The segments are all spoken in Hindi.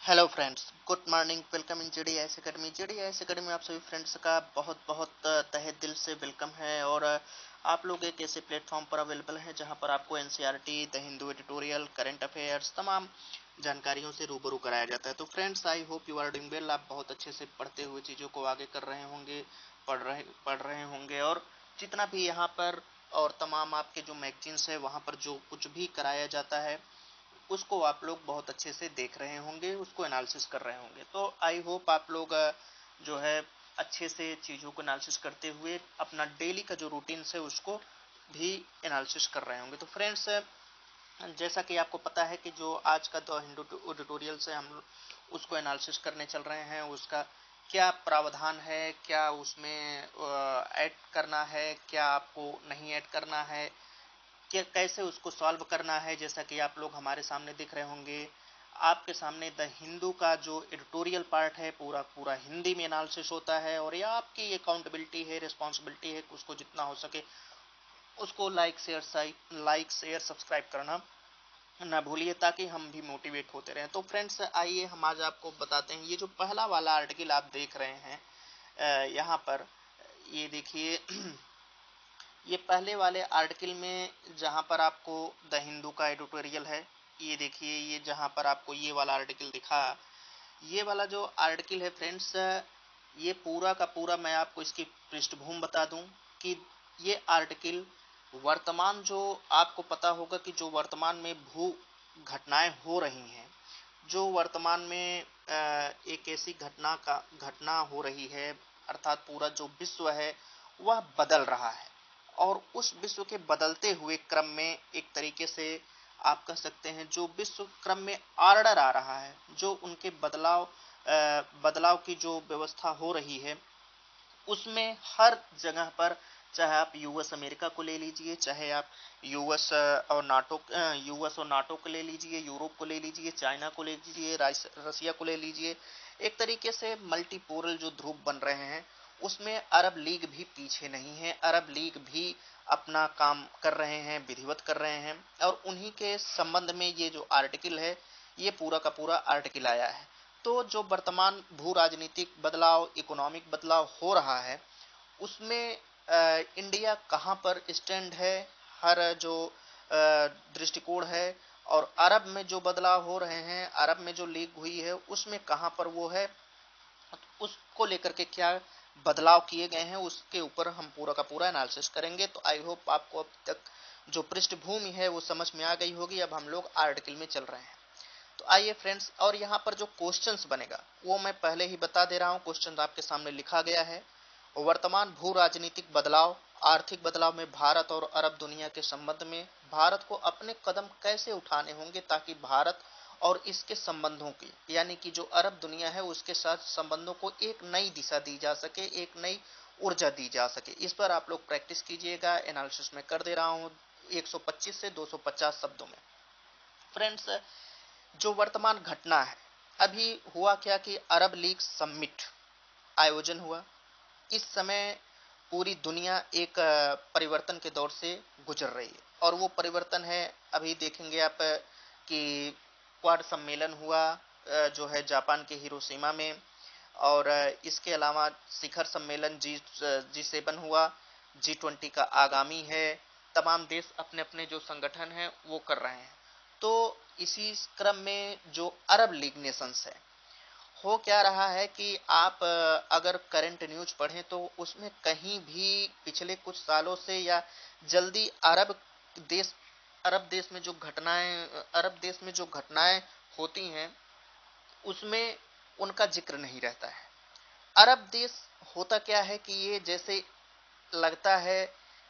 Hello friends, good morning. Welcome in JDS academy. JDS academy में आप सभी फ्रेंड्स का बहुत बहुत तहे दिल से वेलकम है। और आप लोग एक ऐसे प्लेटफॉर्म पर अवेलेबल हैं जहां पर आपको NCERT, the Hindu editorial, current affairs, तमाम जानकारियों से रूबरू कराया जाता है। तो friends, I hope you are doing well. आप बहुत अच्छे से पढ़ते हुए चीज़ों को आगे कर रहे होंगे, पढ़ रहे होंगे। और जितना भी यहाँ पर और तमाम आपके जो मैगजीन्स है वहाँ पर जो कुछ भी कराया जाता है उसको आप लोग बहुत अच्छे से देख रहे होंगे, उसको एनालिसिस कर रहे होंगे। तो आई होप आप लोग जो है अच्छे से चीज़ों को एनालिसिस करते हुए अपना डेली का जो रूटीन है उसको भी एनालिसिस कर रहे होंगे। तो फ्रेंड्स, जैसा कि आपको पता है कि जो आज का द हिंदू एडिटोरियल से हम उसको एनालिसिस करने चल रहे हैं, उसका क्या प्रावधान है, क्या उसमें ऐड करना है, क्या आपको नहीं ऐड करना है, कि कैसे उसको सॉल्व करना है। जैसा कि आप लोग हमारे सामने दिख रहे होंगे, आपके सामने द हिंदू का जो एडिटोरियल पार्ट है पूरा पूरा हिंदी में एनालिसिस होता है। और यह आपकी अकाउंटेबिलिटी है, रिस्पॉन्सिबिलिटी है कि उसको जितना हो सके उसको लाइक शेयर सब्सक्राइब करना ना भूलिए, ताकि हम भी मोटिवेट होते रहें। तो फ्रेंड्स, आइए हम आज आपको बताते हैं। ये जो पहला वाला आर्टिकल आप देख रहे हैं यहाँ पर, ये देखिए ये पहले वाले आर्टिकल में जहां पर आपको द हिंदू का एडिटोरियल है, ये देखिए, ये जहां पर आपको ये वाला आर्टिकल दिखा, ये वाला जो आर्टिकल है फ्रेंड्स, ये पूरा का पूरा मैं आपको इसकी पृष्ठभूमि बता दूं कि ये आर्टिकल वर्तमान जो आपको पता होगा कि जो वर्तमान में भू घटनाएं हो रही हैं, जो वर्तमान में एक ऐसी घटना हो रही है, अर्थात पूरा जो विश्व है वह बदल रहा है। और उस विश्व के बदलते हुए क्रम में एक तरीके से आप कह सकते हैं जो विश्व क्रम में ऑर्डर आ रहा है, जो उनके बदलाव की जो व्यवस्था हो रही है उसमें हर जगह पर, चाहे आप यूएस अमेरिका को ले लीजिए, चाहे आप यूएस और नाटो को ले लीजिए, यूरोप को ले लीजिए, चाइना को ले लीजिए, रसिया को ले लीजिए, एक तरीके से मल्टीपोलर जो ध्रुव बन रहे हैं उसमें अरब लीग भी पीछे नहीं है। अरब लीग भी अपना काम कर रहे हैं, विधिवत कर रहे हैं। और उन्हीं के संबंध में ये जो आर्टिकल है, ये पूरा का पूरा आर्टिकल आया है। तो जो वर्तमान भू राजनीतिक बदलाव, इकोनॉमिक बदलाव हो रहा है उसमें इंडिया कहाँ पर स्टैंड है, हर जो दृष्टिकोण है, और अरब में जो बदलाव हो रहे हैं, अरब में जो लीग हुई है उसमें कहाँ पर वो है, उसको लेकर के क्या बदलाव किए गए हैं, उसके ऊपर हम पूरा का पूरा एनालिसिस करेंगे। तो आई होप आपको अब तक जो पृष्ठभूमि है वो समझ में आ गई होगी। अब हम लोग आर्टिकल में चल रहे हैं। तो आइए फ्रेंड्स, और यहाँ पर जो क्वेश्चंस बनेगा वो मैं पहले ही बता दे रहा हूँ। क्वेश्चन आपके सामने लिखा गया है। वर्तमान भू राजनीतिक बदलाव, आर्थिक बदलाव में भारत और अरब दुनिया के संबंध में भारत को अपने कदम कैसे उठाने होंगे ताकि भारत और इसके संबंधों की, यानी कि जो अरब दुनिया है उसके साथ संबंधों को एक नई दिशा दी जा सके, एक नई ऊर्जा दी जा सके। इस पर आप लोग प्रैक्टिस कीजिएगा। एनालिसिस में कर दे रहा हूँ 125 से 250 शब्दों में। फ्रेंड्स, जो वर्तमान घटना है, अभी हुआ क्या कि अरब लीग समिट आयोजन हुआ। इस समय पूरी दुनिया एक परिवर्तन के दौर से गुजर रही है। और वो परिवर्तन है, अभी देखेंगे आप कि क्वाड सम्मेलन हुआ जो है जापान के हिरोशिमा में। और इसके अलावा शिखर सम्मेलन जी7 हुआ। G20 का आगामी है। तमाम देश अपने अपने जो संगठन हैं वो कर रहे हैं। तो इसी क्रम में जो अरब लीग नेशंस है, हो क्या रहा है कि आप अगर करंट न्यूज पढ़ें तो उसमें कहीं भी पिछले कुछ सालों से या जल्दी देश अरब देश में जो घटनाएं अरब देश में जो घटनाएं होती हैं उसमें उनका जिक्र नहीं रहता है। अरब देश, होता क्या है कि ये जैसे लगता है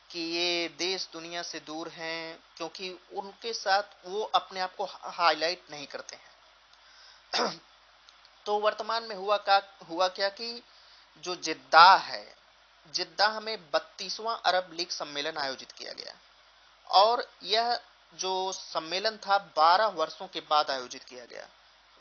कि ये देश दुनिया से दूर हैं, क्योंकि उनके साथ वो अपने आप को हाईलाइट नहीं करते हैं। तो वर्तमान में हुआ क्या कि जो जिद्दाह है, जिद्दाह में 32वां अरब लीग सम्मेलन आयोजित किया गया। और यह जो सम्मेलन था 12 वर्षों के बाद आयोजित किया गया।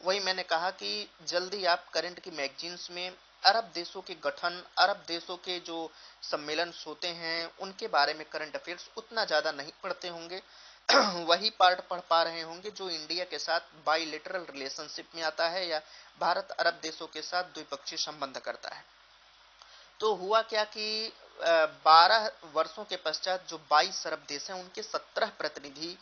वही मैंने कहा कि जल्दी आप करंट की मैगजीन्स में अरब देशों के गठन, अरब देशों के जो सम्मेलन होते हैं उनके बारे में करंट अफेयर्स उतना ज़्यादा नहीं पढ़ते होंगे। वही पार्ट पढ़ पा रहे होंगे जो इंडिया के साथ बाइलेटरल रिलेशनशिप में आता है या भारत अरब देशों के साथ द्विपक्षीय संबंध करता है। तो हुआ क्या कि 12 वर्षों के पश्चात जो 22 अरब देश हैं उनके 17 प्रतिनिधि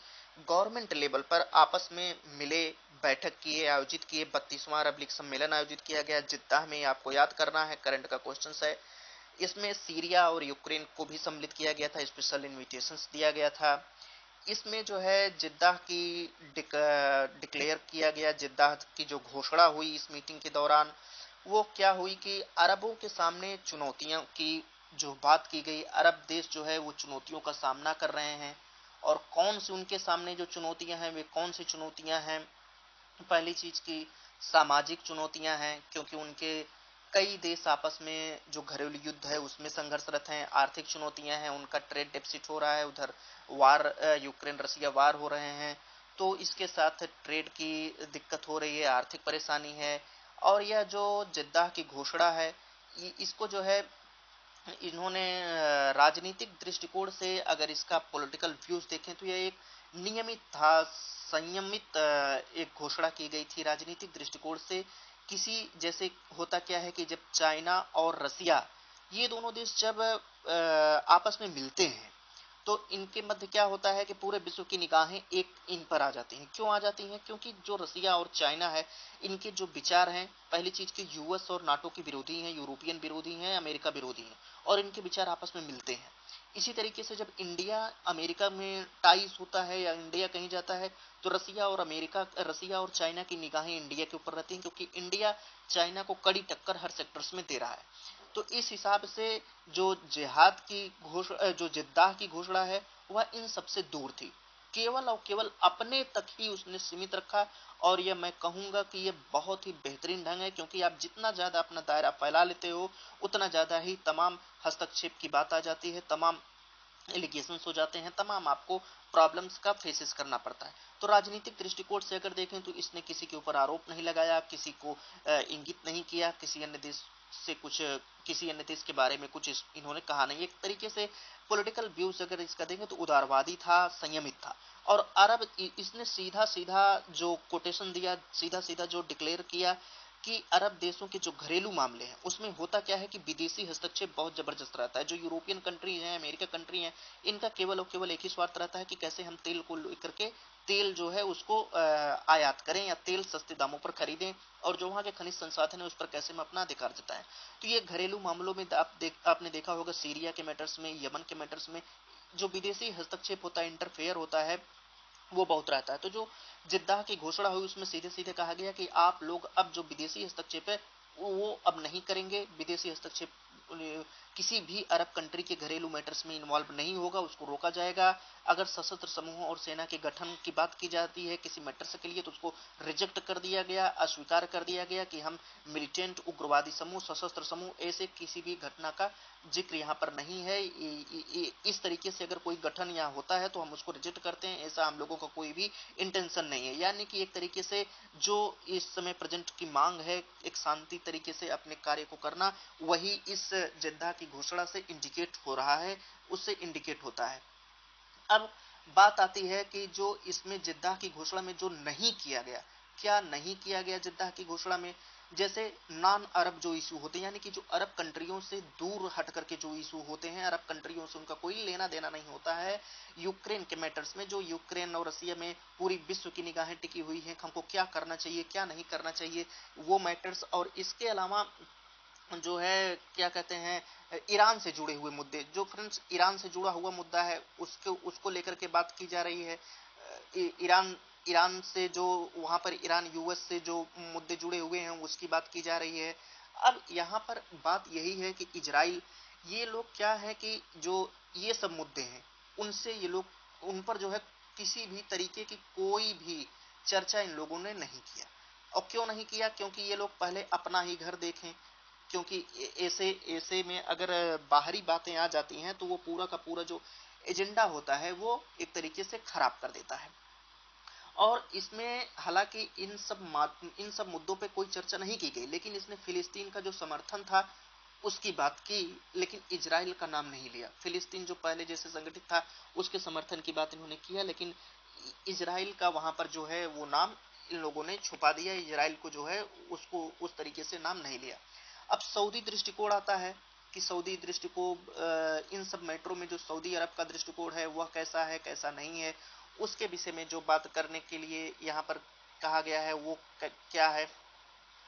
गवर्नमेंट लेवल पर आपस में मिले, बैठक किए, आयोजित किए। 32वां अरब लीग सम्मेलन आयोजित किया गया जिद्दाह में, आपको याद करना है, करंट का क्वेश्चन है। इसमें सीरिया और यूक्रेन को भी सम्मिलित किया गया था, स्पेशल इन्विटेशंस दिया गया था। इसमें जो है जिद्दाह की डिक्लेयर किया गया, जिद्दाह की जो घोषणा हुई इस मीटिंग के दौरान वो क्या हुई कि अरबों के सामने चुनौतियों की जो बात की गई, अरब देश जो है वो चुनौतियों का सामना कर रहे हैं। और कौन सी उनके सामने जो चुनौतियां हैं वे कौन सी चुनौतियां हैं? पहली चीज की सामाजिक चुनौतियां हैं, क्योंकि उनके कई देश आपस में जो घरेलू युद्ध है उसमें संघर्षरत हैं। आर्थिक चुनौतियां हैं, उनका ट्रेड डेफिसिट हो रहा है, उधर वार, यूक्रेन रसिया वार हो रहे हैं, तो इसके साथ ट्रेड की दिक्कत हो रही है, आर्थिक परेशानी है। और यह जो जिद्दाह की घोषणा है इसको जो है इन्होंने राजनीतिक दृष्टिकोण से अगर इसका पॉलिटिकल व्यूज देखें तो यह एक नियमित था, संयमित एक घोषणा की गई थी राजनीतिक दृष्टिकोण से। किसी जैसे होता क्या है कि जब चाइना और रसिया ये दोनों देश जब आपस में मिलते हैं तो इनके मध्य क्या होता है कि पूरे विश्व की निगाहें एक इन पर आ जाती हैं। क्यों आ जाती हैं? क्योंकि जो रसिया और चाइना है इनके जो विचार हैं, पहली चीज के यूएस और नाटो के विरोधी हैं, यूरोपियन विरोधी हैं, अमेरिका विरोधी हैं, और इनके विचार आपस में मिलते हैं। इसी तरीके से जब इंडिया अमेरिका में टाइज होता है या इंडिया कहीं जाता है तो रसिया और चाइना की निगाहें इंडिया के ऊपर रहती हैं, क्योंकि इंडिया चाइना को कड़ी टक्कर हर सेक्टर्स में दे रहा है। तो इस हिसाब से जो जिहाद की घोषणा, जो जिद्दाह की घोषणा है वह इन सबसे दूर थी, केवल और केवल अपने तक ही उसने सीमित रखा। और यह मैं कहूंगा कि यह बहुत ही बेहतरीन ढंग है, क्योंकि आप जितना ज्यादा अपना दायरा फैला लेते हो उतना ज्यादा ही तमाम हस्तक्षेप की बात आ जाती है, तमाम एलिगेशंस हो जाते हैं, तमाम आपको प्रॉब्लम्स का फेसेस करना पड़ता है। तो राजनीतिक दृष्टिकोण से अगर देखें तो इसने किसी के ऊपर आरोप नहीं लगाया, किसी को इंगित नहीं किया, किसी अन्य देश से कुछ, किसी अन्य देश के बारे में कुछ इन्होंने कहा नहीं। एक तरीके से पॉलिटिकल व्यूज अगर इसका देखें तो उदारवादी था, संयमित था। और अरब इसने सीधा सीधा जो कोटेशन दिया, सीधा सीधा जो डिक्लेयर किया कि अरब देशों के जो घरेलू मामले हैं उसमें होता क्या है कि विदेशी हस्तक्षेप बहुत जबरदस्त रहता है। जो यूरोपियन कंट्री हैं, अमेरिका कंट्री हैं, इनका केवल और केवल एक ही स्वार्थ रहता है कि कैसे हम तेल को लेकर के तेल जो है उसको आयात करें या तेल सस्ते दामों पर खरीदें, और जो वहाँ के खनिज संसाधन है उस पर कैसे हम अपना अधिकार जताएं। तो ये घरेलू मामलों में आपने देखा होगा सीरिया के मैटर्स में, यमन के मैटर्स में जो विदेशी हस्तक्षेप होता है, इंटरफेयर होता है, वो बहुत रहता है। तो जो जिद्दाह की घोषणा हुई उसमें सीधे सीधे कहा गया कि आप लोग अब जो विदेशी हस्तक्षेप है वो अब नहीं करेंगे। विदेशी हस्तक्षेप किसी भी अरब कंट्री के घरेलू मैटर्स में इन्वॉल्व नहीं होगा, उसको रोका जाएगा। अगर सशस्त्र समूह और सेना के गठन की बात की जाती है किसी मैटर्स के लिए तो उसको रिजेक्ट कर दिया गया, अस्वीकार कर दिया गया कि हम मिलिटेंट, उग्रवादी समूह, सशस्त्र समूह, ऐसे किसी भी घटना का जिक्र यहाँ पर नहीं है। इस तरीके से अगर कोई गठन यहाँ होता है तो हम उसको रिजेक्ट करते हैं, ऐसा हम लोगों का कोई भी इंटेंशन नहीं है। यानी कि एक तरीके से जो इस समय प्रेजेंट की मांग है एक शांति तरीके से अपने कार्य को करना, वही इस जिद्दाह की घोषणा से इंडिकेट हो रहा है, उससे इंडिकेट होता है। अब बात आती है कि जो इसमें जिद्दाह की घोषणा में जो नहीं किया गया, क्या नहीं किया गया जिद्दाह की घोषणा में? जैसे नॉन अरब जो इशू होते हैं, यानी कि जो अरब कंट्रियों से दूर हट करके जो इशू होते हैं, अरब कंट्रियों से उनका कोई लेना देना नहीं होता है। यूक्रेन के मैटर्स में, जो यूक्रेन और रसिया में पूरी विश्व की निगाहें टिकी हुई हैं, हमको क्या करना चाहिए क्या नहीं करना चाहिए, वो मैटर्स। और इसके अलावा जो है क्या कहते हैं ईरान से जुड़े हुए मुद्दे, जो फ्रेंड्स ईरान से जुड़ा हुआ मुद्दा है उसको लेकर के बात की जा रही है। ईरान ईरान से जो वहां पर ईरान यूएस से जो मुद्दे जुड़े हुए हैं उसकी बात की जा रही है। अब यहाँ पर बात यही है कि इजराइल, ये लोग क्या है कि जो ये सब मुद्दे हैं उनसे ये लोग, उन पर जो है किसी भी तरीके की कोई भी चर्चा इन लोगों ने नहीं किया। और क्यों नहीं किया? क्योंकि ये लोग पहले अपना ही घर देखें, क्योंकि ऐसे ऐसे में अगर बाहरी बातें आ जाती हैं तो वो पूरा का पूरा जो एजेंडा होता है वो एक तरीके से खराब कर देता है। और इसमें हालांकि इन सब मुद्दों पे कोई चर्चा नहीं की गई, लेकिन इसने फिलिस्तीन का जो समर्थन था उसकी बात की, लेकिन इजराइल का नाम नहीं लिया। फिलिस्तीन जो पहले जैसे संगठित था उसके समर्थन की बात इन्होंने किया, लेकिन इजराइल का वहां पर जो है वो नाम इन लोगों ने छुपा दिया, इजराइल को जो है उसको उस तरीके से नाम नहीं लिया। अब सऊदी दृष्टिकोण आता है कि सऊदी दृष्टिकोण, इन सब मैटरों में जो सऊदी अरब का दृष्टिकोण है वह कैसा है कैसा नहीं है, उसके विषय में जो बात करने के लिए यहाँ पर कहा गया है वो क्या है।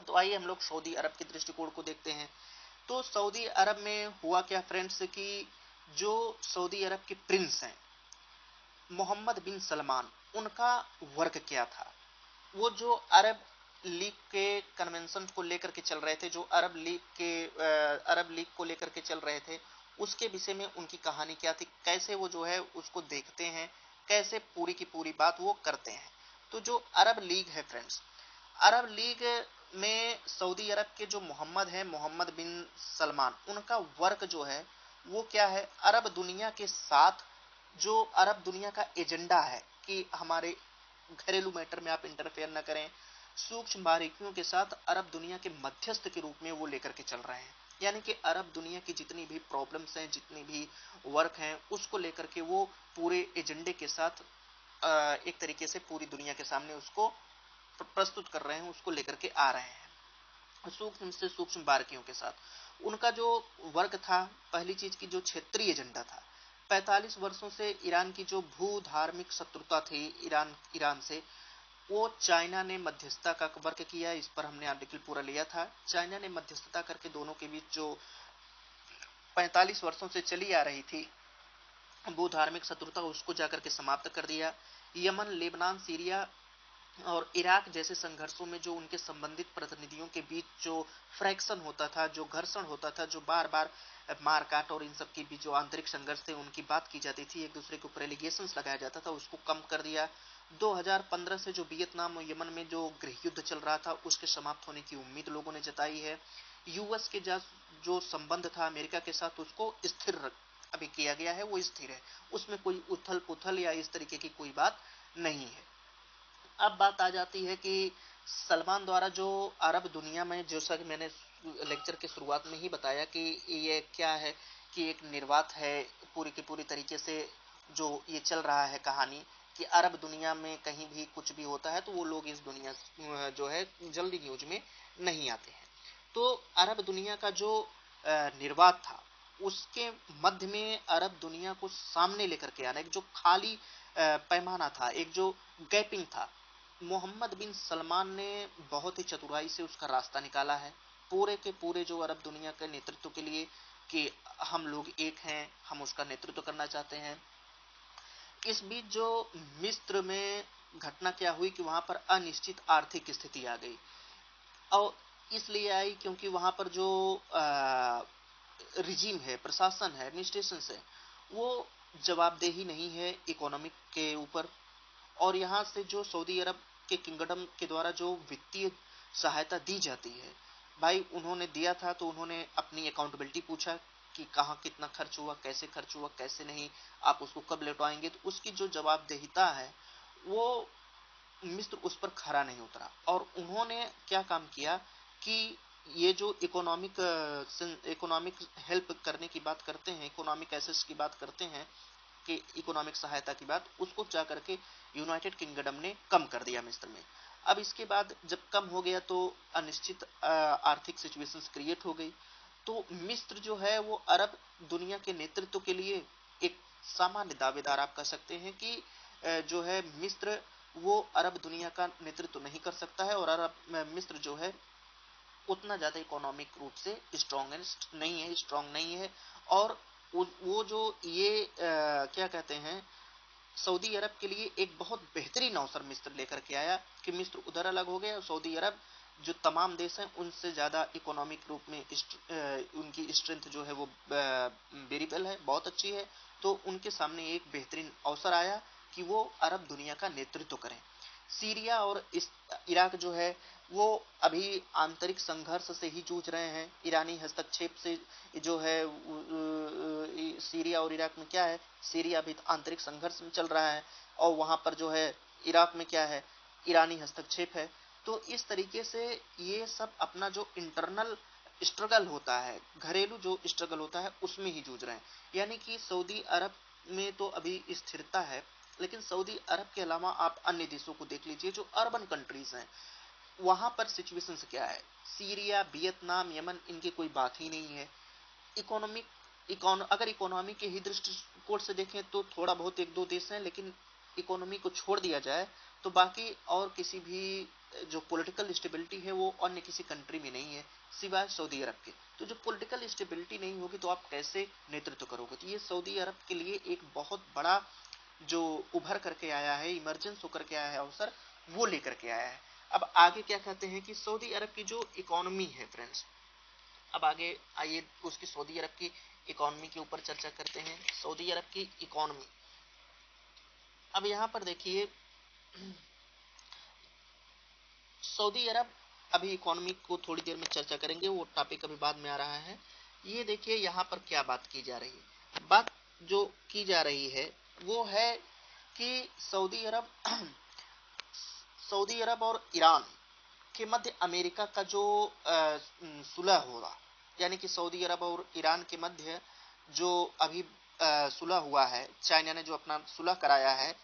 तो आइए हम लोग सऊदी अरब के दृष्टिकोण को देखते हैं। तो सऊदी अरब में हुआ क्या फ्रेंड्स कि जो सऊदी अरब के प्रिंस हैं मोहम्मद बिन सलमान, उनका वर्क क्या था। वो जो अरब लीग के कन्वेंशन को लेकर के चल रहे थे, जो अरब लीग को लेकर के चल रहे थे, उसके विषय में उनकी कहानी क्या थी, कैसे वो जो है उसको देखते हैं, कैसे पूरी की पूरी बात वो करते हैं। तो जो अरब लीग है फ्रेंड्स, अरब लीग में सऊदी अरब के जो मोहम्मद है, मोहम्मद बिन सलमान, उनका वर्क जो है वो क्या है, अरब दुनिया के साथ जो अरब दुनिया का एजेंडा है कि हमारे घरेलू मैटर में आप इंटरफेयर न करें, सूक्ष्म बारीकियों के साथ अरब दुनिया के मध्यस्थ के रूप में वो लेकर के चल रहे हैं। यानी कि अरब दुनिया की जितनी भी प्रॉब्लम्स हैं, जितनी भी वर्क हैं, उसको लेकर के वो पूरे एजेंडे के साथ एक तरीके से पूरी दुनिया के सामने उसको प्रस्तुत कर रहे हैं, उसको लेकर के आ रहे हैं सूक्ष्म से सूक्ष्म बारीकियों के साथ। उनका जो वर्क था, पहली चीज की जो क्षेत्रीय एजेंडा था, 45 वर्षों से ईरान की जो भू धार्मिक शत्रुता थी ईरान से, वो चाइना ने मध्यस्थता का वर्क किया। इस पर हमने आर्टिकल पूरा लिया था। चाइना ने मध्यस्थता करके दोनों के बीच जो 45 वर्षों से चली आ रही थी भू धार्मिक शत्रुता, उसको जाकर के समाप्त कर दिया। यमन, लेबनान, सीरिया और इराक जैसे संघर्षों में जो उनके संबंधित प्रतिनिधियों के बीच जो फ्रैक्शन होता था, जो घर्षण होता था, जो बार बार मारकाट और इन सब के बीच जो आंतरिक संघर्ष थे उनकी बात की जाती थी, एक दूसरे के ऊपर एलिगेशंस लगाया जाता था, उसको कम कर दिया। 2015 से जो वियतनाम और यमन में जो गृह युद्ध चल रहा था उसके समाप्त होने की उम्मीद लोगों ने जताई है। यूएस के जो संबंध था अमेरिका के साथ, उसको स्थिर अभी किया गया है, वो स्थिर है, उसमें कोई उथल पुथल या इस तरीके की कोई बात नहीं है। अब बात आ जाती है कि सलमान द्वारा जो अरब दुनिया में, जैसा कि मैंने लेक्चर के शुरुआत में ही बताया कि ये क्या है कि एक निर्वात है पूरी की पूरी तरीके से जो ये चल रहा है कहानी, कि अरब दुनिया में कहीं भी कुछ भी होता है तो वो लोग इस दुनिया जो है जल्दी न्यूज में नहीं आते हैं। तो अरब दुनिया का जो निर्वात था, उसके मध्य में अरब दुनिया को सामने लेकर के आना, एक जो खाली पैमाना था, एक जो गैपिंग था, मोहम्मद बिन सलमान ने बहुत ही चतुराई से उसका रास्ता निकाला है पूरे के पूरे जो अरब दुनिया के नेतृत्व के लिए, कि हम लोग एक हैं, हम उसका नेतृत्व करना चाहते हैं। इस बीच जो मिस्र में घटना क्या हुई कि वहां पर अनिश्चित आर्थिक स्थिति आ गई, और इसलिए आई क्योंकि वहां पर जो रिजीम है, प्रशासन है, एडमिनिस्ट्रेशन है, वो जवाबदेही नहीं है इकोनॉमिक के ऊपर। और यहाँ से जो सऊदी अरब के किंगडम के द्वारा जो वित्तीय सहायता दी जाती है, भाई उन्होंने दिया था तो उन्होंने अपनी अकाउंटेबिलिटी पूछा कि कहाँ कितना खर्च हुआ, कैसे नहीं, आप उसको कब लौटाएंगे, तो उसकी जो जवाबदेहिता है वो मिस्र उस पर खरा नहीं उतरा। और उन्होंने क्या काम किया कि ये जो इकोनॉमिक हेल्प करने की बात करते हैं, इकोनॉमिक एसेस की बात करते हैं, कि इकोनॉमिक सहायता की बात, उसको जा करके यूनाइटेड किंगडम ने कम कर दिया मिस्र में। अब इसके बाद जब कम हो गया तो अनिश्चित आर्थिक सिचुएशंस क्रिएट हो गई। तो मिस्र जो है वो अरब दुनिया के नेतृत्व के लिए एक सामान्य दावेदार आप कह सकते हैं कि जो है मिस्र वो अरब दुनिया का नेतृत्व नहीं कर सकता है, और मिस्र जो है उतना ज्यादा इकोनॉमिक रूप से स्ट्रांग नहीं है। और वो जो ये क्या कहते हैं, सऊदी अरब के लिए एक बहुत बेहतरीन अवसर मिस्र लेकर के आया कि मिस्र उधर अलग हो गया, सऊदी अरब जो तमाम देश हैं उनसे ज्यादा इकोनॉमिक रूप में उनकी स्ट्रेंथ जो है वो वेरिएबल है, बहुत अच्छी है। तो उनके सामने एक बेहतरीन अवसर आया कि वो अरब दुनिया का नेतृत्व करें। सीरिया और इराक जो है वो अभी आंतरिक संघर्ष से ही जूझ रहे हैं, ईरानी हस्तक्षेप से जो है। सीरिया और इराक में क्या है, सीरिया अभी आंतरिक संघर्ष में चल रहा है, और वहां पर जो है इराक में क्या है, ईरानी हस्तक्षेप है। तो इस तरीके से ये सब अपना जो इंटरनल स्ट्रगल होता है, घरेलू जो स्ट्रगल होता है, उसमें ही जूझ रहे हैं। यानी कि सऊदी अरब में तो अभी स्थिरता है, लेकिन सऊदी अरब के अलावा आप अन्य देशों को देख लीजिए जो अर्बन कंट्रीज हैं, वहां पर सिचुएशन क्या है। सीरिया, वियतनाम, यमन, इनकी कोई बात ही नहीं है। इकोनॉमिक अगर इकोनॉमी के ही दृष्टिकोण से देखें तो थोड़ा बहुत एक दो देश हैं, लेकिन इकोनॉमी को छोड़ दिया जाए तो बाकी और किसी भी जो पॉलिटिकल स्टेबिलिटी है वो अन्य किसी कंट्री में नहीं है सिवाय सऊदी अरब के। तो जो पॉलिटिकल स्टेबिलिटी नहीं होगी तो आप कैसे नेतृत्व करोगे। तो ये सऊदी अरब के लिए एक बहुत बड़ा जो उभर करके आया है, इमरजेंस होकर के आया है अवसर, वो लेकर के आया है। अब आगे क्या कहते हैं कि सऊदी अरब की जो इकोनॉमी है फ्रेंड्स, अब आगे आइए उसकी सऊदी अरब की इकोनॉमी के ऊपर चर्चा करते हैं। सऊदी अरब की इकोनॉमी, अब यहाँ पर देखिए सऊदी अरब, अभी इकोनॉमी को थोड़ी देर में चर्चा करेंगे, वो टॉपिक अभी बाद में आ रहा है। ये देखिए यहाँ पर क्या बात की जा रही है। बात जो की जा रही है वो है कि सऊदी अरब सऊदी अरब और ईरान के मध्य अमेरिका का जो सुलह होगा, यानी कि सऊदी अरब और ईरान के मध्य जो अभी सुलह हुआ है, चाइना ने जो अपना सुलह कराया है,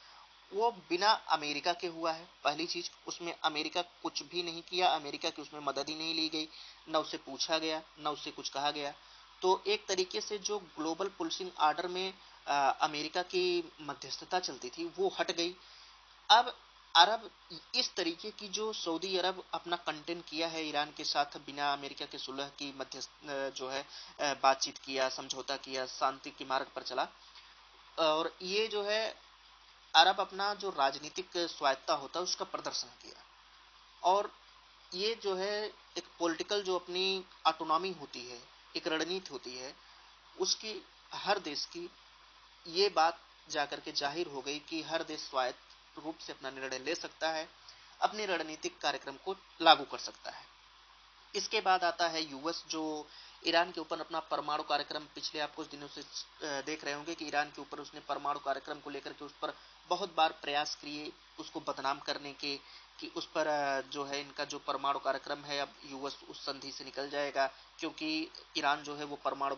वो बिना अमेरिका के हुआ है। पहली चीज, उसमें अमेरिका कुछ भी नहीं किया, अमेरिका की उसमें मदद ही नहीं ली गई, न उससे पूछा गया, न उससे कुछ कहा गया। तो एक तरीके से जो ग्लोबल पुलिसिंग आर्डर में अमेरिका की मध्यस्थता चलती थी वो हट गई। अब अरब इस तरीके की जो सऊदी अरब अपना कंटेंट किया है ईरान के साथ, बिना अमेरिका के सुलह की मध्यस्थ जो है बातचीत किया, समझौता किया, शांति के मार्ग पर चला। और ये जो है अरब अपना जो राजनीतिक स्वायत्ता होता है उसका प्रदर्शन किया। और ये जो है एक पॉलिटिकल जो अपनी ऑटोनॉमी होती है, एक रणनीति होती है उसकी, हर देश की, ये बात जाकर के जाहिर हो गई कि हर देश स्वायत्त रूप से अपना निर्णय ले सकता है, अपने रणनीतिक कार्यक्रम को लागू कर सकता है। इसके बाद आता है यूएस, जो ईरान के ऊपर अपना परमाणु कार्यक्रम, पिछले आप कुछ दिनों से देख रहे होंगे कि ईरान के ऊपर उसने परमाणु कार्यक्रम को लेकर के उस पर बहुत बार प्रयास किए उसको बदनाम करने के, कि उस पर जो है इनका जो परमाणु कार्यक्रम है अब यूएस उस संधि से निकल जाएगा, क्योंकि ईरान जो है वो परमाणु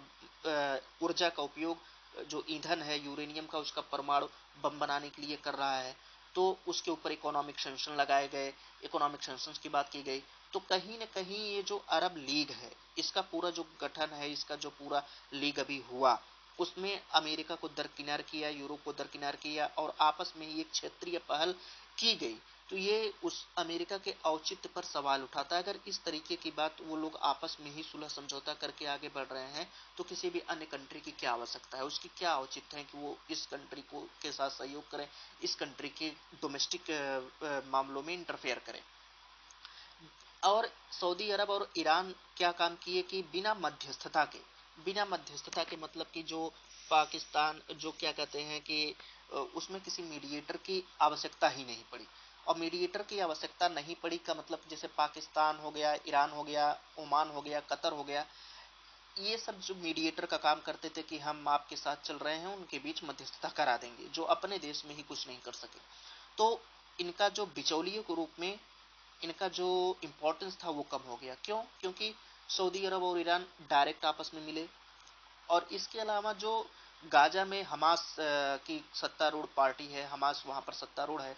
ऊर्जा का उपयोग, जो ईंधन है यूरेनियम का, उसका परमाणु बम बनाने के लिए कर रहा है। तो उसके ऊपर इकोनॉमिक सैंक्शन लगाए गए, इकोनॉमिक सैंक्शंस की बात की गई। तो कहीं न कहीं ये जो अरब लीग है, इसका पूरा जो गठन है, इसका जो पूरा लीग अभी हुआ, उसमें अमेरिका को दरकिनार किया, यूरोप को दरकिनार किया और आपस में ही एक क्षेत्रीय पहल की गई। तो ये उस अमेरिका के औचित्य पर सवाल उठाता है। अगर इस तरीके की बात वो लोग आपस में ही सुलह समझौता करके आगे बढ़ रहे हैं तो किसी भी अन्य कंट्री की क्या आवश्यकता है, उसकी क्या औचित्य है कि वो इस कंट्री को के साथ सहयोग करें, इस कंट्री के डोमेस्टिक मामलों में इंटरफेयर करें। और सऊदी अरब और ईरान क्या काम किए कि बिना मध्यस्थता के मतलब कि जो पाकिस्तान, जो क्या कहते हैं कि उसमें किसी मीडिएटर की आवश्यकता ही नहीं पड़ी। और मीडिएटर की आवश्यकता नहीं पड़ी का मतलब जैसे पाकिस्तान हो गया, ईरान हो गया, ओमान हो गया, कतर हो गया, ये सब जो मीडिएटर का काम करते थे कि हम आपके साथ चल रहे हैं, उनके बीच मध्यस्थता करा देंगे, जो अपने देश में ही कुछ नहीं कर सके। तो इनका जो बिचौलियों के रूप में इनका जो इम्पोर्टेंस था वो कम हो गया। क्यों? क्योंकि सऊदी अरब और ईरान डायरेक्ट आपस में मिले। और इसके अलावा जो गाजा में हमास की सत्तारूढ़ पार्टी है, हमास वहां पर सत्तारूढ़ है,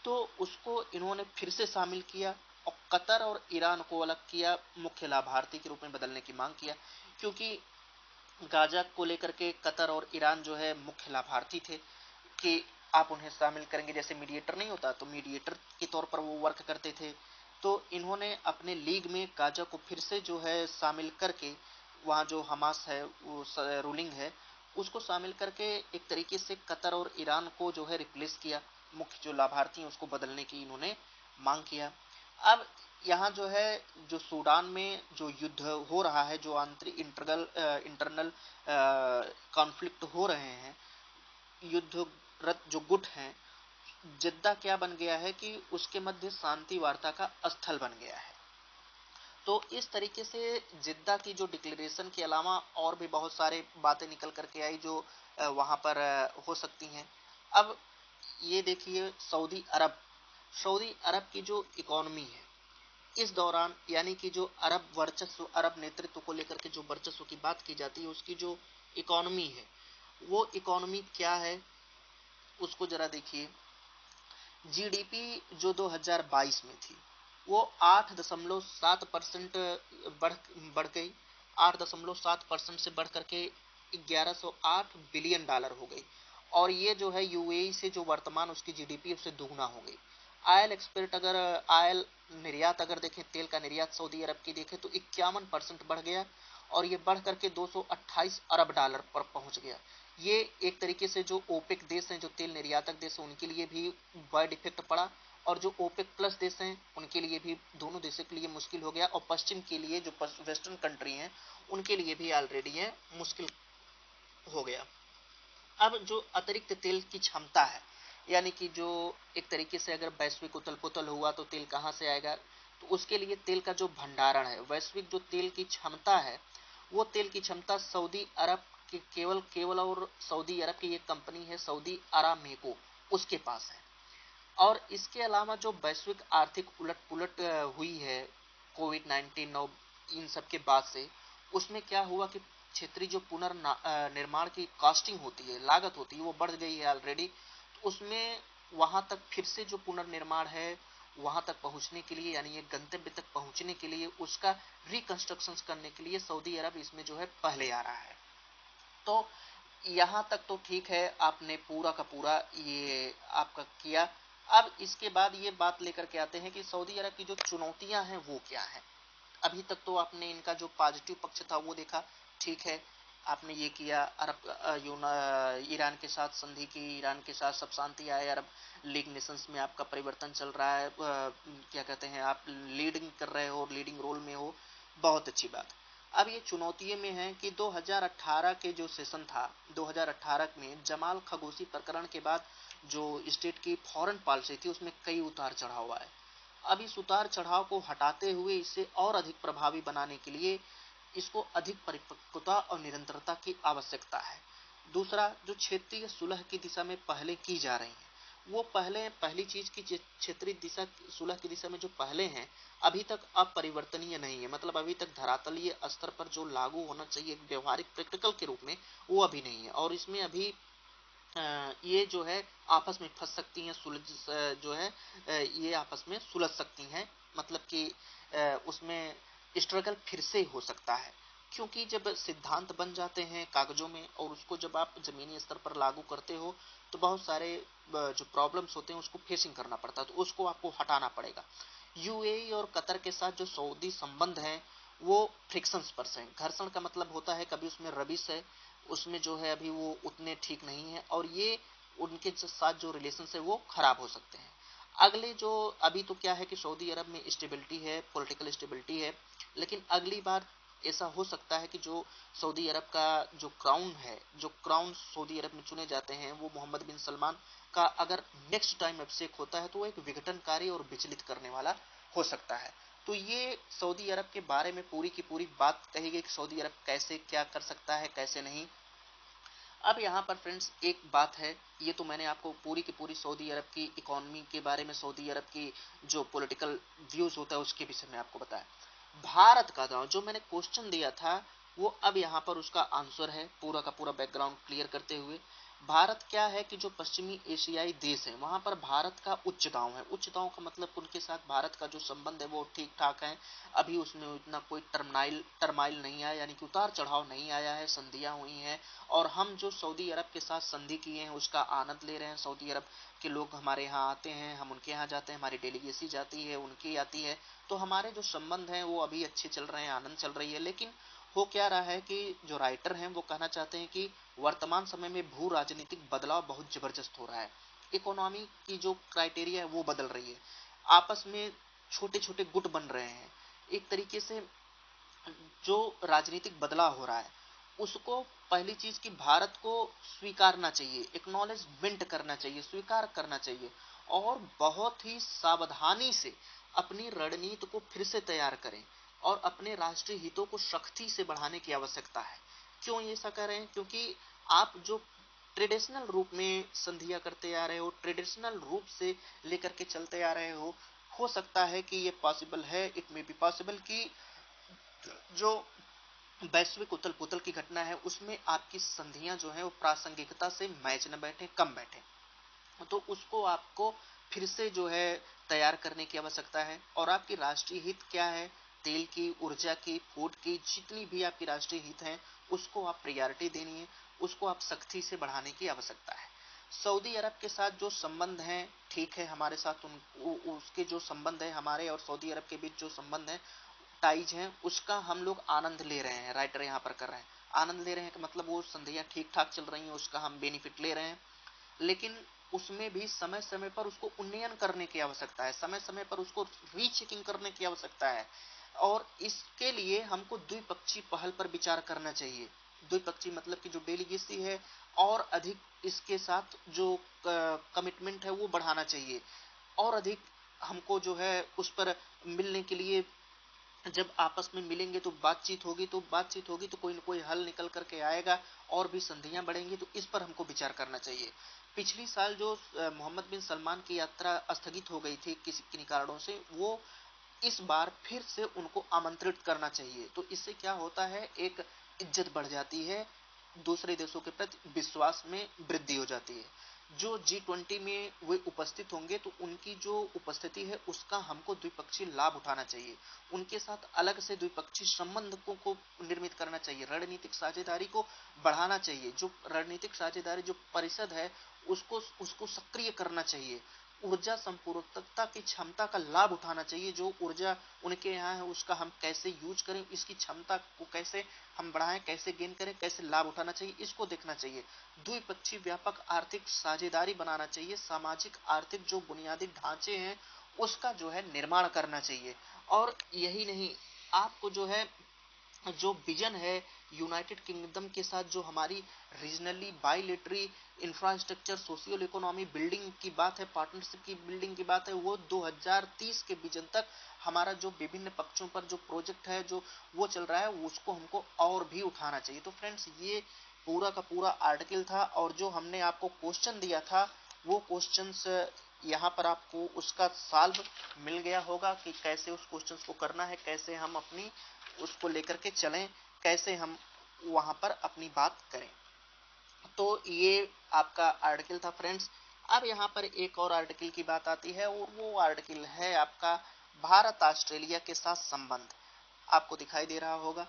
तो उसको इन्होंने फिर से शामिल किया और कतर और ईरान को अलग किया, मुख्य लाभार्थी के रूप में बदलने की मांग किया। क्योंकि गाजा को लेकर के कतर और ईरान जो है मुख्य लाभार्थी थे कि आप उन्हें शामिल करेंगे, जैसे मीडिएटर नहीं होता तो मीडिएटर के तौर पर वो वर्क करते थे। तो इन्होंने अपने लीग में गाजा को फिर से जो है शामिल करके, वहाँ जो हमास है वो रूलिंग है, उसको शामिल करके एक तरीके से कतर और ईरान को जो है रिप्लेस किया, मुख्य जो लाभार्थी हैं उसको बदलने की इन्होंने मांग किया। अब यहाँ जो है जो सूडान में जो युद्ध हो रहा है, जो आंतरिक इंटरनल कॉन्फ्लिक्ट हो रहे हैं, युद्धरत जो गुट हैं, जिद्दा क्या बन गया है कि उसके मध्य शांति वार्ता का स्थल बन गया है। तो इस तरीके से जिद्दा की जो डिक्लेरेशन के अलावा और भी बहुत सारे बातें निकल करके आई जो वहां पर हो सकती हैं। अब ये देखिए सऊदी अरब की जो इकोनॉमी है इस दौरान, यानी कि जो अरब वर्चस्व, अरब नेतृत्व को लेकर के जो वर्चस्व की बात की जाती है, उसकी जो इकोनॉमी है वो इकोनॉमी क्या है उसको जरा देखिए। जीडीपी जो 2022 में थी वो 8.7% बढ़ बढ़ गई, 8.7% से बढ़ करके 1108 बिलियन डॉलर हो गई। और ये जो है यूएई से जो वर्तमान उसकी जीडीपी उससे दुगना हो गई। आयल एक्सपोर्ट अगर आयल निर्यात अगर देखें, तेल का निर्यात सऊदी अरब की देखें तो 51% बढ़ गया और ये बढ़ करके 228 अरब डॉलर पर पहुंच गया। ये एक तरीके से जो ओपेक देश हैं, जो तेल निर्यातक देश हैं, उनके लिए भी वाइड इफेक्ट पड़ा और जो ओपेक प्लस देश हैं उनके लिए भी, दोनों देशों के लिए मुश्किल हो गया और पश्चिम के लिए जो वेस्टर्न कंट्री हैं उनके लिए भी ऑलरेडी ये मुश्किल हो गया। अब जो अतिरिक्त तेल की क्षमता है, यानी कि जो एक तरीके से अगर वैश्विक उथल पुथल हुआ तो तेल कहाँ से आएगा, तो उसके लिए तेल का जो भंडारण है, वैश्विक जो तेल की क्षमता है, वो तेल की क्षमता सऊदी अरब की केवल केवल और सऊदी अरब की एक कंपनी है सऊदी अरामेको, उसके पास है। और इसके अलावा जो वैश्विक आर्थिक उलट पुलट हुई है कोविड 19 और इन सब के बाद से, उसमें क्या हुआ कि क्षेत्रीय जो पुनर्निर्माण की कॉस्टिंग होती है, लागत होती है, वो बढ़ गई है ऑलरेडी। तो उसमें वहां तक फिर से जो पुनर्निर्माण है वहां तक पहुंचने के लिए, यानी ये गंतव्य तक पहुंचने के लिए, उसका रिकंस्ट्रक्शन करने के लिए सऊदी अरब इसमें जो है पहले आ रहा है। तो यहाँ तक तो ठीक है, आपने पूरा का पूरा ये आपका किया। अब इसके बाद ये बात लेकर के आते हैं कि सऊदी अरब की जो चुनौतियां हैं वो क्या है। अभी तक तो आपने इनका जो पॉजिटिव पक्ष था वो देखा, ठीक है, आपने ये किया, ईरान के साथ संधि की, ईरान के साथ सब शांति आए, अरब लीग नेशंस में आपका परिवर्तन चल रहा है, क्या कहते हैं, आप लीडिंग कर रहे हो, लीडिंग रोल में हो, बहुत अच्छी बात। अब ये चुनौतियों में है कि 2018 के जो सेशन था, 2018 में जमाल खगोशी प्रकरण के बाद जो स्टेट की फॉरेन पॉलिसी थी उसमें कई उतार चढ़ाव आए। अब इस उतार चढ़ाव को हटाते हुए इसे और अधिक प्रभावी बनाने के लिए इसको अधिक परिपक्वता और निरंतरता की आवश्यकता है। दूसरा, जो क्षेत्रीय सुलह की दिशा में पहले की जा रही है, वो पहली चीज की क्षेत्रीय दिशा सुलह की दिशा में जो पहले हैं अभी तक अपरिवर्तनीय नहीं है, मतलब अभी तक धरातलीय स्तर पर जो लागू होना चाहिए व्यवहारिक प्रैक्टिकल के रूप में, वो अभी नहीं है। और इसमें अभी ये जो है आपस में फंस सकती हैं, सुलझ जो है ये आपस में सुलझ सकती हैं, मतलब कि उसमें स्ट्रगल फिर से हो सकता है। क्योंकि जब सिद्धांत बन जाते हैं कागजों में और उसको जब आप जमीनी स्तर पर लागू करते हो तो बहुत सारे जो प्रॉब्लम्स होते हैं उसको फेसिंग करना पड़ता है, तो उसको आपको हटाना पड़ेगा। यूएई और कतर के साथ जो सऊदी संबंध हैं वो फ्रिक्शंस पर हैं। घर्षण का मतलब होता है कभी उसमें रबिश है, उसमें जो है अभी वो उतने ठीक नहीं है और ये उनके साथ जो रिलेशन है वो खराब हो सकते हैं। अगले जो अभी तो क्या है कि सऊदी अरब में स्टेबिलिटी है, पॉलिटिकल स्टेबिलिटी है, लेकिन अगली बार ऐसा हो सकता है कि जो सऊदी अरब का जो क्राउन है, जो क्राउन सऊदी अरब में चुने जाते हैं वो मोहम्मद बिन सलमान का अगर नेक्स्ट टाइम अभिषेक होता है तो वो एक विघटनकारी और विचलित करने वाला हो सकता है। तो ये सऊदी अरब के बारे में पूरी की पूरी बात कही गई कि सऊदी अरब कैसे क्या कर सकता है कैसे नहीं। अब यहाँ पर फ्रेंड्स एक बात है, ये तो मैंने आपको पूरी की पूरी सऊदी अरब की इकोनॉमी के बारे में, सऊदी अरब की जो पॉलिटिकल व्यूज होता है उसके विषय में आपको बताया। भारत का दांव जो मैंने क्वेश्चन दिया था वो अब यहाँ पर उसका आंसर है, पूरा का पूरा बैकग्राउंड क्लियर करते हुए। भारत क्या है कि जो पश्चिमी एशियाई देश है वहां पर भारत का उच्च दांव है। उच्च दांव का मतलब उनके साथ भारत का जो संबंध है वो ठीक ठाक है, अभी उसमें इतना कोई टर्माइल नहीं आया, यानी कि उतार चढ़ाव नहीं आया है, संधियां हुई हैं। और हम जो सऊदी अरब के साथ संधि किए हैं उसका आनंद ले रहे हैं। सऊदी अरब के लोग हमारे यहाँ आते हैं, हम उनके यहाँ जाते हैं, हमारी डेलीगेसी जाती है, उनकी आती है, तो हमारे जो संबंध हैं वो अभी अच्छे चल रहे हैं, आनंद चल रही है। लेकिन हो क्या रहा है कि जो राइटर हैं वो कहना चाहते हैं कि वर्तमान समय में भू राजनीतिक बदलाव बहुत जबरदस्त हो रहा है। इकोनॉमी की जो क्राइटेरिया है वो बदल रही है, आपस में छोटे छोटे गुट बन रहे हैं। एक तरीके से जो राजनीतिक बदलाव हो रहा है उसको, पहली चीज कि भारत को स्वीकारना चाहिए, एक्नॉलेजमेंट करना चाहिए, स्वीकार करना चाहिए और बहुत ही सावधानी से अपनी रणनीति को फिर से तैयार करें और अपने राष्ट्रीय हितों को सख्ती से बढ़ाने की आवश्यकता है। क्यों ये ऐसा कर रहे हैं? क्योंकि आप जो ट्रेडिशनल रूप में संधियां करते आ रहे हो, ट्रेडिशनल रूप से लेकर के चलते आ रहे हो सकता है कि ये पॉसिबल है, इट मे बी पॉसिबल कि जो वैश्विक उथल पुथल की घटना है उसमें आपकी संधियां जो है वो प्रासंगिकता से मैच न बैठे, कम बैठे। तो उसको आपको फिर से जो है तैयार करने की आवश्यकता है। और आपकी राष्ट्रीय हित क्या है, तेल की, ऊर्जा की, फूड की, जितनी भी आपकी राष्ट्रीय हित हैं उसको आप प्रायोरिटी देनी है, उसको आप सख्ती से बढ़ाने की आवश्यकता है। सऊदी अरब के साथ जो संबंध हैं, ठीक है, हमारे साथ उसके जो संबंध है, हमारे और सऊदी अरब के बीच जो संबंध है, टाइज हैं, उसका हम लोग आनंद ले रहे हैं। राइटर यहाँ पर कर रहे हैं, आनंद ले रहे हैं कि मतलब वो संधियां ठीक ठाक चल रही हैं, उसका हम बेनिफिट ले रहे हैं। लेकिन उसमें भी समय समय पर उसको उन्नयन करने की आवश्यकता है, समय समय पर उसको रीचेकिंग करने की आवश्यकता है। और इसके लिए हमको द्विपक्षीय पहल पर विचार करना चाहिए। द्विपक्षीय मतलब कि जो डेलीगेसी है और अधिक इसके साथ जो कमिटमेंट है वो बढ़ाना चाहिए। और अधिक हमको जो है उस पर मिलने के लिए, जब आपस में मिलेंगे तो बातचीत होगी तो कोई न कोई हल निकल करके आएगा और भी संधियां बढ़ेंगी। तो इस पर हमको विचार करना चाहिए। पिछली साल जो मोहम्मद बिन सलमान की यात्रा स्थगित हो गई थी किसी किन्हीं कारणों से, वो इस बार फिर से उनको आमंत्रित करना चाहिए। तो इससे क्या होता है, एक इज्जत बढ़ जाती है, दूसरे देशों के प्रति विश्वास में वृद्धि हो जाती है। जो G20 में वे उपस्थित होंगे तो उनकी जो उपस्थिति है उसका हमको द्विपक्षीय लाभ उठाना चाहिए। उनके साथ अलग से द्विपक्षीय संबंधों को निर्मित करना चाहिए, रणनीतिक साझेदारी को बढ़ाना चाहिए। जो रणनीतिक साझेदारी जो परिषद है उसको उसको सक्रिय करना चाहिए। ऊर्जा संपूर्णता की क्षमता का लाभ उठाना चाहिए। जो ऊर्जा उनके यहाँ है उसका हम कैसे यूज करें, इसकी क्षमता को कैसे हम बढ़ाएं, कैसे गेन करें, कैसे लाभ उठाना चाहिए, इसको देखना चाहिए। द्विपक्षीय व्यापक आर्थिक साझेदारी बनाना चाहिए। सामाजिक आर्थिक जो बुनियादी ढांचे हैं उसका जो है निर्माण करना चाहिए। और यही नहीं, आपको जो है जो विजन है यूनाइटेड किंगडम के साथ, जो हमारी regionally bilateral infrastructure social economy building की बात है, पार्टनरशिप की बिल्डिंग की बात है, वो 2030 के विजन तक हमारा जो विभिन्न पक्षों पर जो प्रोजेक्ट है जो वो चल रहा है उसको हमको और भी उठाना चाहिए। तो फ्रेंड्स, ये पूरा का पूरा आर्टिकल था। और जो हमने आपको क्वेश्चन दिया था वो क्वेश्चंस यहाँ पर आपको उसका सॉल्व मिल गया होगा कि कैसे उस क्वेश्चंस को करना है, कैसे हम अपनी उसको लेकर के चलें, कैसे हम वहां पर अपनी बात करें। तो ये आपका आर्टिकल था फ्रेंड्स। अब यहाँ पर एक और आर्टिकल की बात आती है और वो आर्टिकल है आपका भारत ऑस्ट्रेलिया के साथ संबंध। आपको दिखाई दे रहा होगा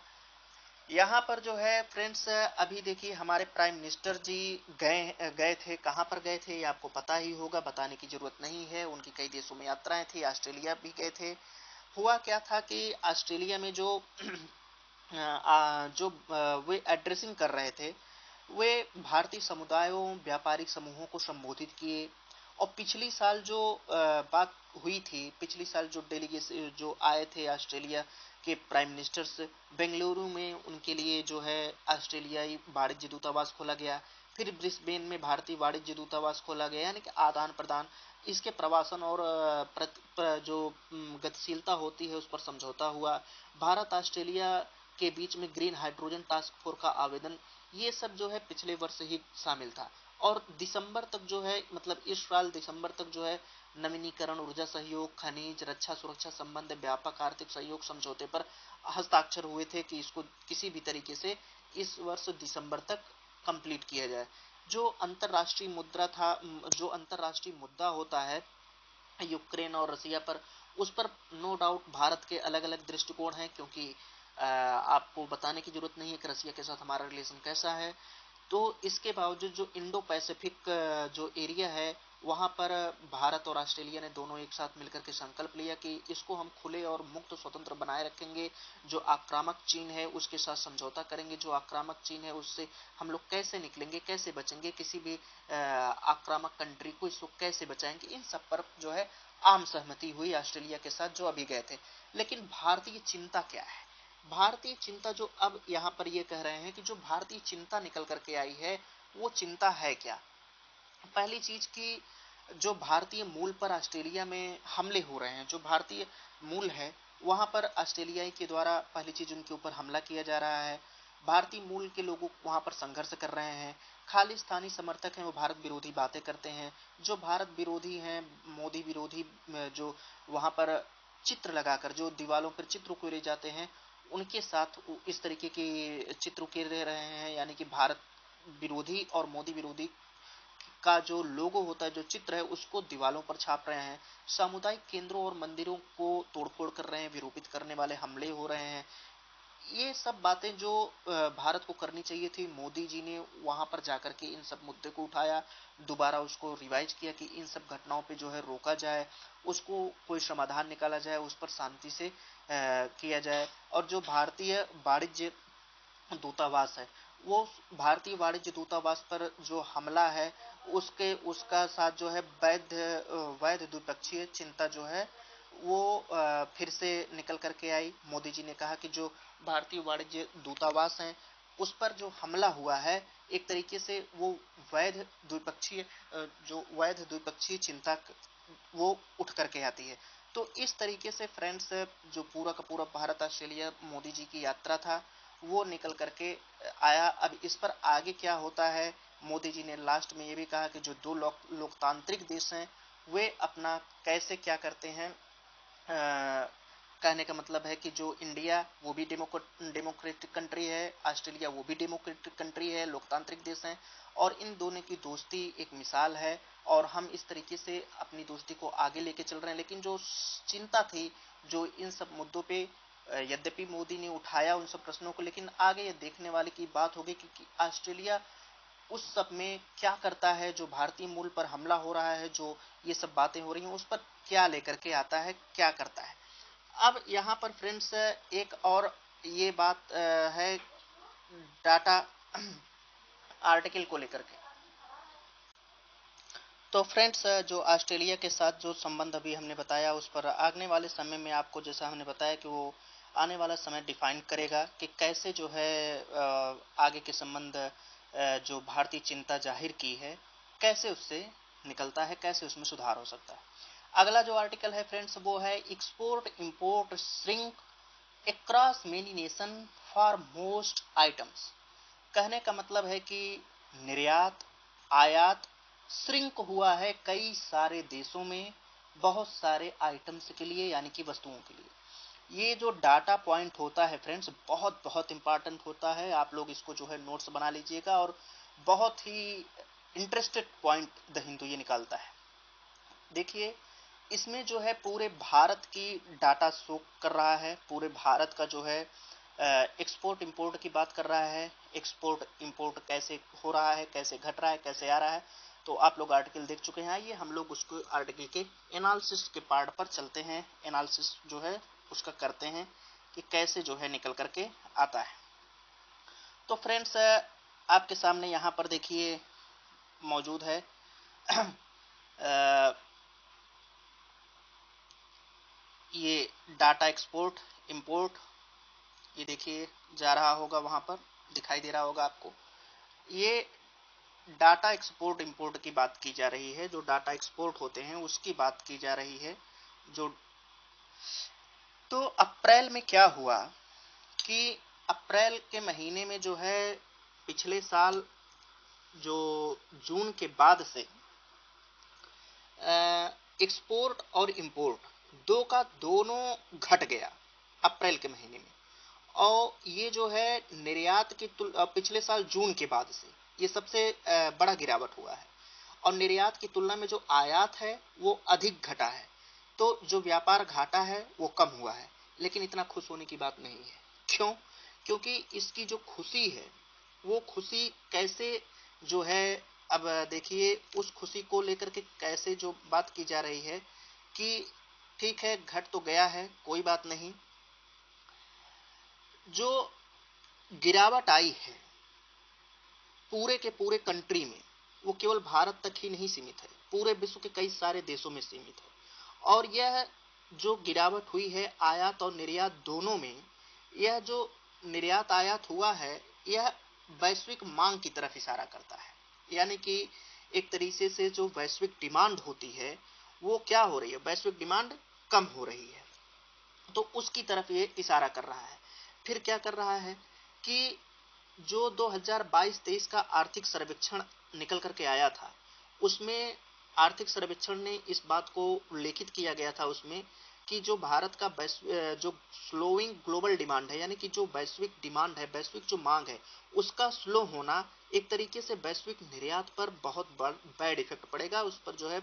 यहाँ पर जो है फ्रेंड्स, अभी देखिए हमारे प्राइम मिनिस्टर जी गए गए थे। कहाँ पर गए थे ये आपको पता ही होगा, बताने की जरूरत नहीं है। उनकी कई देशों में यात्राएं थी, ऑस्ट्रेलिया भी गए थे। हुआ क्या था कि ऑस्ट्रेलिया में जो वे एड्रेसिंग कर रहे थे, वे भारतीय समुदायों, व्यापारिक समूहों को संबोधित किए। और पिछली साल जो बात हुई थी, पिछली साल जो डेलीगेशन जो आए थे ऑस्ट्रेलिया के प्राइम मिनिस्टर्स, बेंगलुरु में उनके लिए जो है ऑस्ट्रेलियाई वाणिज्य दूतावास खोला गया। फिर ब्रिस्बेन में भारतीय वाणिज्य दूतावास खोला गया, यानी कि आदान प्रदान, इसके प्रवासन और जो गतिशीलता होती है उस पर समझौता हुआ। भारत ऑस्ट्रेलिया के बीच में ग्रीन हाइड्रोजन टास्क फोर्स का आवेदन, ये सब जो है पिछले वर्ष ही शामिल था। और दिसंबर तक जो है, मतलब इस साल दिसंबर तक जो है नवीनीकरण ऊर्जा सहयोग, खनिज, रक्षा सुरक्षा संबंध, व्यापक आर्थिक सहयोग समझौते पर हस्ताक्षर हुए थे कि इसको किसी भी तरीके से इस वर्ष दिसंबर तक कंप्लीट किया जाए। जो अंतरराष्ट्रीय मुद्रा था, जो अंतरराष्ट्रीय मुद्दा होता है यूक्रेन और रसिया पर, उस पर नो डाउट भारत के अलग अलग दृष्टिकोण हैं। क्योंकि आपको बताने की जरूरत नहीं है कि रसिया के साथ हमारा रिलेशन कैसा है। तो इसके बावजूद जो इंडो पैसिफिक जो एरिया है वहां पर भारत और ऑस्ट्रेलिया ने दोनों एक साथ मिलकर के संकल्प लिया कि इसको हम खुले और मुक्त स्वतंत्र बनाए रखेंगे। जो आक्रामक चीन है उसके साथ समझौता करेंगे। जो आक्रामक चीन है उससे हम लोग कैसे निकलेंगे, कैसे बचेंगे, किसी भी आक्रामक कंट्री को इसको कैसे बचाएंगे, इन सब पर जो है आम सहमति हुई ऑस्ट्रेलिया के साथ जो अभी गए थे। लेकिन भारतीय चिंता क्या है, भारतीय चिंता जो अब यहाँ पर ये कह रहे हैं कि जो भारतीय चिंता निकल करके आई है वो चिंता है क्या। पहली चीज की, जो भारतीय मूल पर ऑस्ट्रेलिया में हमले हो रहे हैं, जो भारतीय मूल है वहां पर ऑस्ट्रेलियाई के द्वारा पहली चीज उनके ऊपर हमला किया जा रहा है। भारतीय मूल के लोग वहां पर संघर्ष कर रहे हैं। खालिस्तानी समर्थक हैं वो भारत विरोधी बातें करते हैं। जो भारत विरोधी हैं, मोदी विरोधी, जो वहां पर चित्र लगाकर जो दीवालों पर चित्र उकेरे जाते हैं उनके साथ इस तरीके के चित्र उकेरे रहे हैं, यानी कि भारत विरोधी और मोदी विरोधी का जो लोगो होता है, जो चित्र है, उसको दीवालों पर छाप रहे हैं, सामुदायिक केंद्रों और मंदिरों को तोड़फोड़ कर रहे हैं, विरूपित करने वाले हमले हो रहे हैं। ये सब बातें जो भारत को करनी चाहिए थी, मोदी जी ने वहां पर जाकर के इन सब मुद्दे को उठाया, दोबारा उसको रिवाइज किया कि इन सब घटनाओं पे जो है रोका जाए, उसको कोई समाधान निकाला जाए, उस पर शांति से किया जाए। और जो भारतीय वाणिज्य दूतावास है, वो भारतीय वाणिज्य दूतावास पर जो हमला है, उसके उसका साथ जो है वैध द्विपक्षीय चिंता जो है वो फिर से निकल करके आई। मोदी जी ने कहा कि जो भारतीय वाणिज्य दूतावास है, उस पर जो हमला हुआ है, एक तरीके से वो वैध द्विपक्षीय जो वैध द्विपक्षीय चिंता वो उठ करके आती है। तो इस तरीके से फ्रेंड्स, जो पूरा का पूरा भारत ऑस्ट्रेलिया मोदी जी की यात्रा था, वो निकल करके आया। अब इस पर आगे क्या होता है, मोदी जी ने लास्ट में ये भी कहा कि जो दो लोकतांत्रिक देश हैं, वे अपना कैसे क्या करते हैं। कहने का मतलब है कि जो इंडिया वो भी डेमोक्रेटिक कंट्री है, ऑस्ट्रेलिया वो भी डेमोक्रेटिक कंट्री है, लोकतांत्रिक देश हैं, और इन दोनों की दोस्ती एक मिसाल है, और हम इस तरीके से अपनी दोस्ती को आगे लेके चल रहे हैं। लेकिन जो चिंता थी, जो इन सब मुद्दों पे यद्यपि मोदी ने उठाया उन सब प्रश्नों को, लेकिन आगे ये देखने वाले की बात होगी कि ऑस्ट्रेलिया उस सब में क्या करता है, जो भारतीय मूल पर हमला हो रहा है, जो ये सब बातें हो रही हैं, उस पर क्या लेकर के आता है, क्या करता है। अब यहाँ पर फ्रेंड्स एक और ये बात है डाटा आर्टिकल को लेकर के। तो फ्रेंड्स, जो ऑस्ट्रेलिया के साथ जो संबंध अभी हमने बताया, उस पर आने वाले समय में आपको, जैसा हमने बताया कि वो आने वाला समय डिफाइन करेगा कि कैसे जो है आगे के संबंध जो भारतीय चिंता जाहिर की है, कैसे उससे निकलता है, कैसे उसमें सुधार हो सकता है। अगला जो आर्टिकल है फ्रेंड्स, वो है export import shrink across many nation for most items. कहने का मतलब है कि निर्यात आयात श्रिंक हुआ है कई सारे देशों में, बहुत सारे आइटम्स के लिए, यानी कि वस्तुओं के लिए। ये जो डाटा पॉइंट होता है फ्रेंड्स, बहुत बहुत इंपॉर्टेंट होता है। आप लोग इसको जो है नोट्स बना लीजिएगा, और बहुत ही इंटरेस्टेड पॉइंट द हिंदू ये निकालता है। देखिए, इसमें जो है पूरे भारत की डाटा शो कर रहा है, पूरे भारत का जो है एक्सपोर्ट इंपोर्ट की बात कर रहा है, एक्सपोर्ट इंपोर्ट कैसे हो रहा है, कैसे घट रहा है, कैसे आ रहा है। तो आप लोग आर्टिकल देख चुके हैं, आइए हम लोग उसको आर्टिकल के एनालिसिस के पार्ट पर चलते हैं, एनालिसिस जो है उसका करते हैं कि कैसे जो है निकल करके आता है। तो फ्रेंड्स, आपके सामने यहाँ पर देखिए मौजूद है ये डाटा एक्सपोर्ट इंपोर्ट, ये देखिए जा रहा होगा, वहां पर दिखाई दे रहा होगा आपको। ये डाटा एक्सपोर्ट इंपोर्ट की बात की जा रही है, जो डाटा एक्सपोर्ट होते हैं उसकी बात की जा रही है। जो तो अप्रैल में क्या हुआ कि अप्रैल के महीने में जो है पिछले साल जो जून के बाद से एक्सपोर्ट और इंपोर्ट दो का दोनों घट गया अप्रैल के महीने में। और ये जो है निर्यात की पिछले साल जून के बाद से ये सबसे बड़ा गिरावट हुआ है, और निर्यात की तुलना में जो आयात है वो अधिक घटा है। तो जो व्यापार घाटा है वो कम हुआ है, लेकिन इतना खुश होने की बात नहीं है। क्यों? क्योंकि इसकी जो खुशी है, वो खुशी कैसे जो है, अब देखिए उस खुशी को लेकर के कैसे जो बात की जा रही है कि ठीक है घट तो गया है, कोई बात नहीं, जो गिरावट आई है पूरे के पूरे कंट्री में, वो केवल भारत तक ही नहीं सीमित है, पूरे विश्व के कई सारे देशों में सीमित है। और यह जो गिरावट हुई है आयात और निर्यात दोनों में, यह जो निर्यात आयात हुआ है, यह वैश्विक मांग की तरफ इशारा करता है। यानी कि एक तरीके से जो वैश्विक डिमांड होती है वो क्या हो रही है, वैश्विक डिमांड कम हो रही है, तो उसकी तरफ ये इशारा कर रहा है। फिर क्या कर रहा है कि जो 2022-23 का आर्थिक सर्वेक्षण निकल करके आया था, उसमें आर्थिक सर्वेक्षण ने इस बात को उल्लेखित किया गया था उसमें कि जो भारत का जो स्लोइंग ग्लोबल डिमांड है, यानी कि जो वैश्विक डिमांड है, वैश्विक जो मांग है, उसका स्लो होना एक तरीके से वैश्विक निर्यात पर बहुत बैड इफेक्ट पड़ेगा। उस पर जो है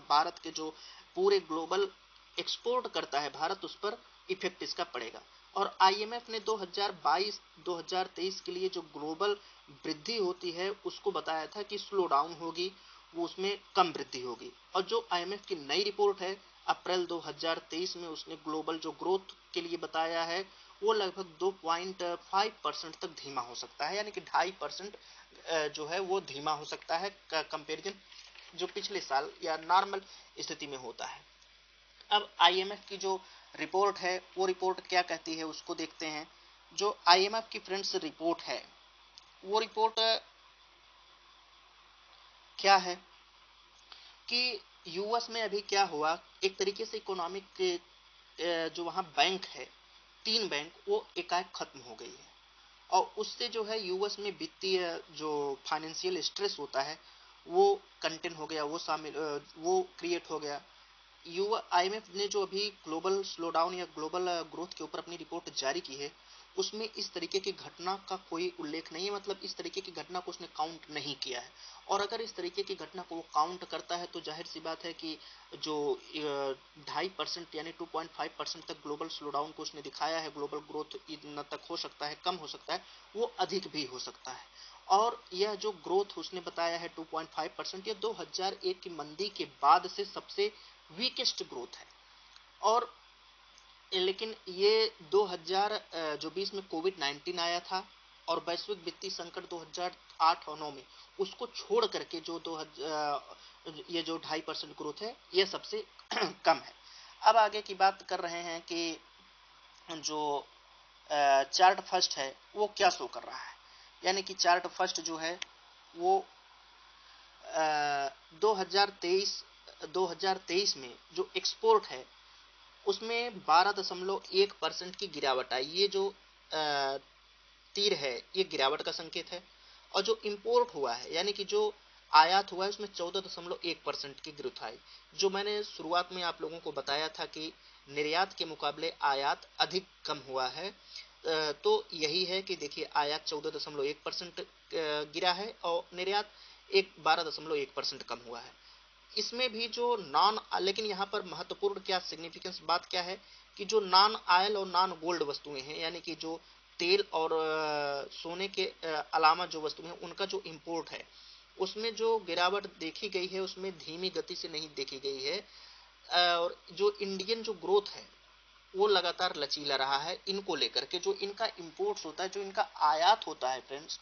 भारत के जो पूरे ग्लोबल एक्सपोर्ट करता है भारत, उस पर इफेक्ट इसका पड़ेगा। और आईएमएफ ने 2022-2023 के लिए जो ग्लोबल वृद्धि होती है उसको बताया था कि स्लो डाउन होगी, वो उसमें कम वृद्धि होगी। और जो आईएमएफ की नई रिपोर्ट है अप्रैल 2023 में, उसने ग्लोबल जो ग्रोथ के लिए बताया है वो लगभग 2.5% तक धीमा हो सकता है, यानी कि 2.5% जो है वो धीमा हो सकता है कंपेरिजन जो पिछले साल या नॉर्मल स्थिति में होता है। अब आईएमएफ की जो रिपोर्ट है वो रिपोर्ट क्या कहती है उसको देखते हैं। जो आईएमएफ की फ्रेंड्स रिपोर्ट है वो रिपोर्ट क्या है कि यूएस में अभी क्या हुआ, एक तरीके से इकोनॉमिक जो वहाँ बैंक है, 3 बैंक, वो एकाएक खत्म हो गई है। और उससे जो है यूएस में वित्तीय जो फाइनेंशियल स्ट्रेस होता है वो कंटेन हो गया, वो क्रिएट हो गया। आईएमएफ ने जो अभी ग्लोबल स्लोडाउन या ग्लोबल ग्रोथ के ऊपर अपनी रिपोर्ट जारी की है उसमें इस तरीके की घटना का कोई उल्लेख नहीं है, मतलब इस तरीके की घटना को उसने काउंट नहीं किया है। और अगर इस तरीके की घटना को वो काउंट करता है तो जाहिर सी बात है कि जो 2.5% यानी 2.5% तक ग्लोबल स्लोडाउन को उसने दिखाया है, ग्लोबल ग्रोथ इतना तक हो सकता है, कम हो सकता है, वो अधिक भी हो सकता है। और यह जो ग्रोथ उसने बताया है 2.5%, यह 2001 की मंदी के बाद से सबसे वीकेस्ट ग्रोथ है। और लेकिन ये 2020 में कोविड-19 आया था और वैश्विक वित्तीय संकट 2008 और 9 में, उसको छोड़ करके जो ये जो 2.5% ग्रोथ है ये सबसे कम है। अब आगे की बात कर रहे हैं कि जो चार्ट फर्स्ट है वो क्या शो कर रहा है, यानी कि चार्ट फर्स्ट जो है वो 2023 में जो एक्सपोर्ट है उसमें 12.1% की गिरावट आई। ये जो तीर है ये गिरावट का संकेत है। और जो इंपोर्ट हुआ है यानी कि जो आयात हुआ है उसमें 14.1% की ग्रोथ आई। जो मैंने शुरुआत में आप लोगों को बताया था कि निर्यात के मुकाबले आयात अधिक कम हुआ है, तो यही है कि देखिए आयात 14.1% गिरा है और निर्यात 12.1% कम हुआ है। इसमें भी जो लेकिन यहाँ पर महत्वपूर्ण क्या सिग्निफिकेंस बात क्या है कि जो नॉन ऑयल और नॉन गोल्ड वस्तुएं हैं, यानी कि जो तेल और सोने के अलावा जो वस्तुएं हैं उनका जो इंपोर्ट है उसमें जो गिरावट देखी गई है उसमें धीमी गति से नहीं देखी गई है। और जो इंडियन जो ग्रोथ है वो लगातार लचीला रहा है। इनको लेकर के जो इनका इंपोर्ट्स होता है, जो इनका आयात होता है फ्रेंड्स,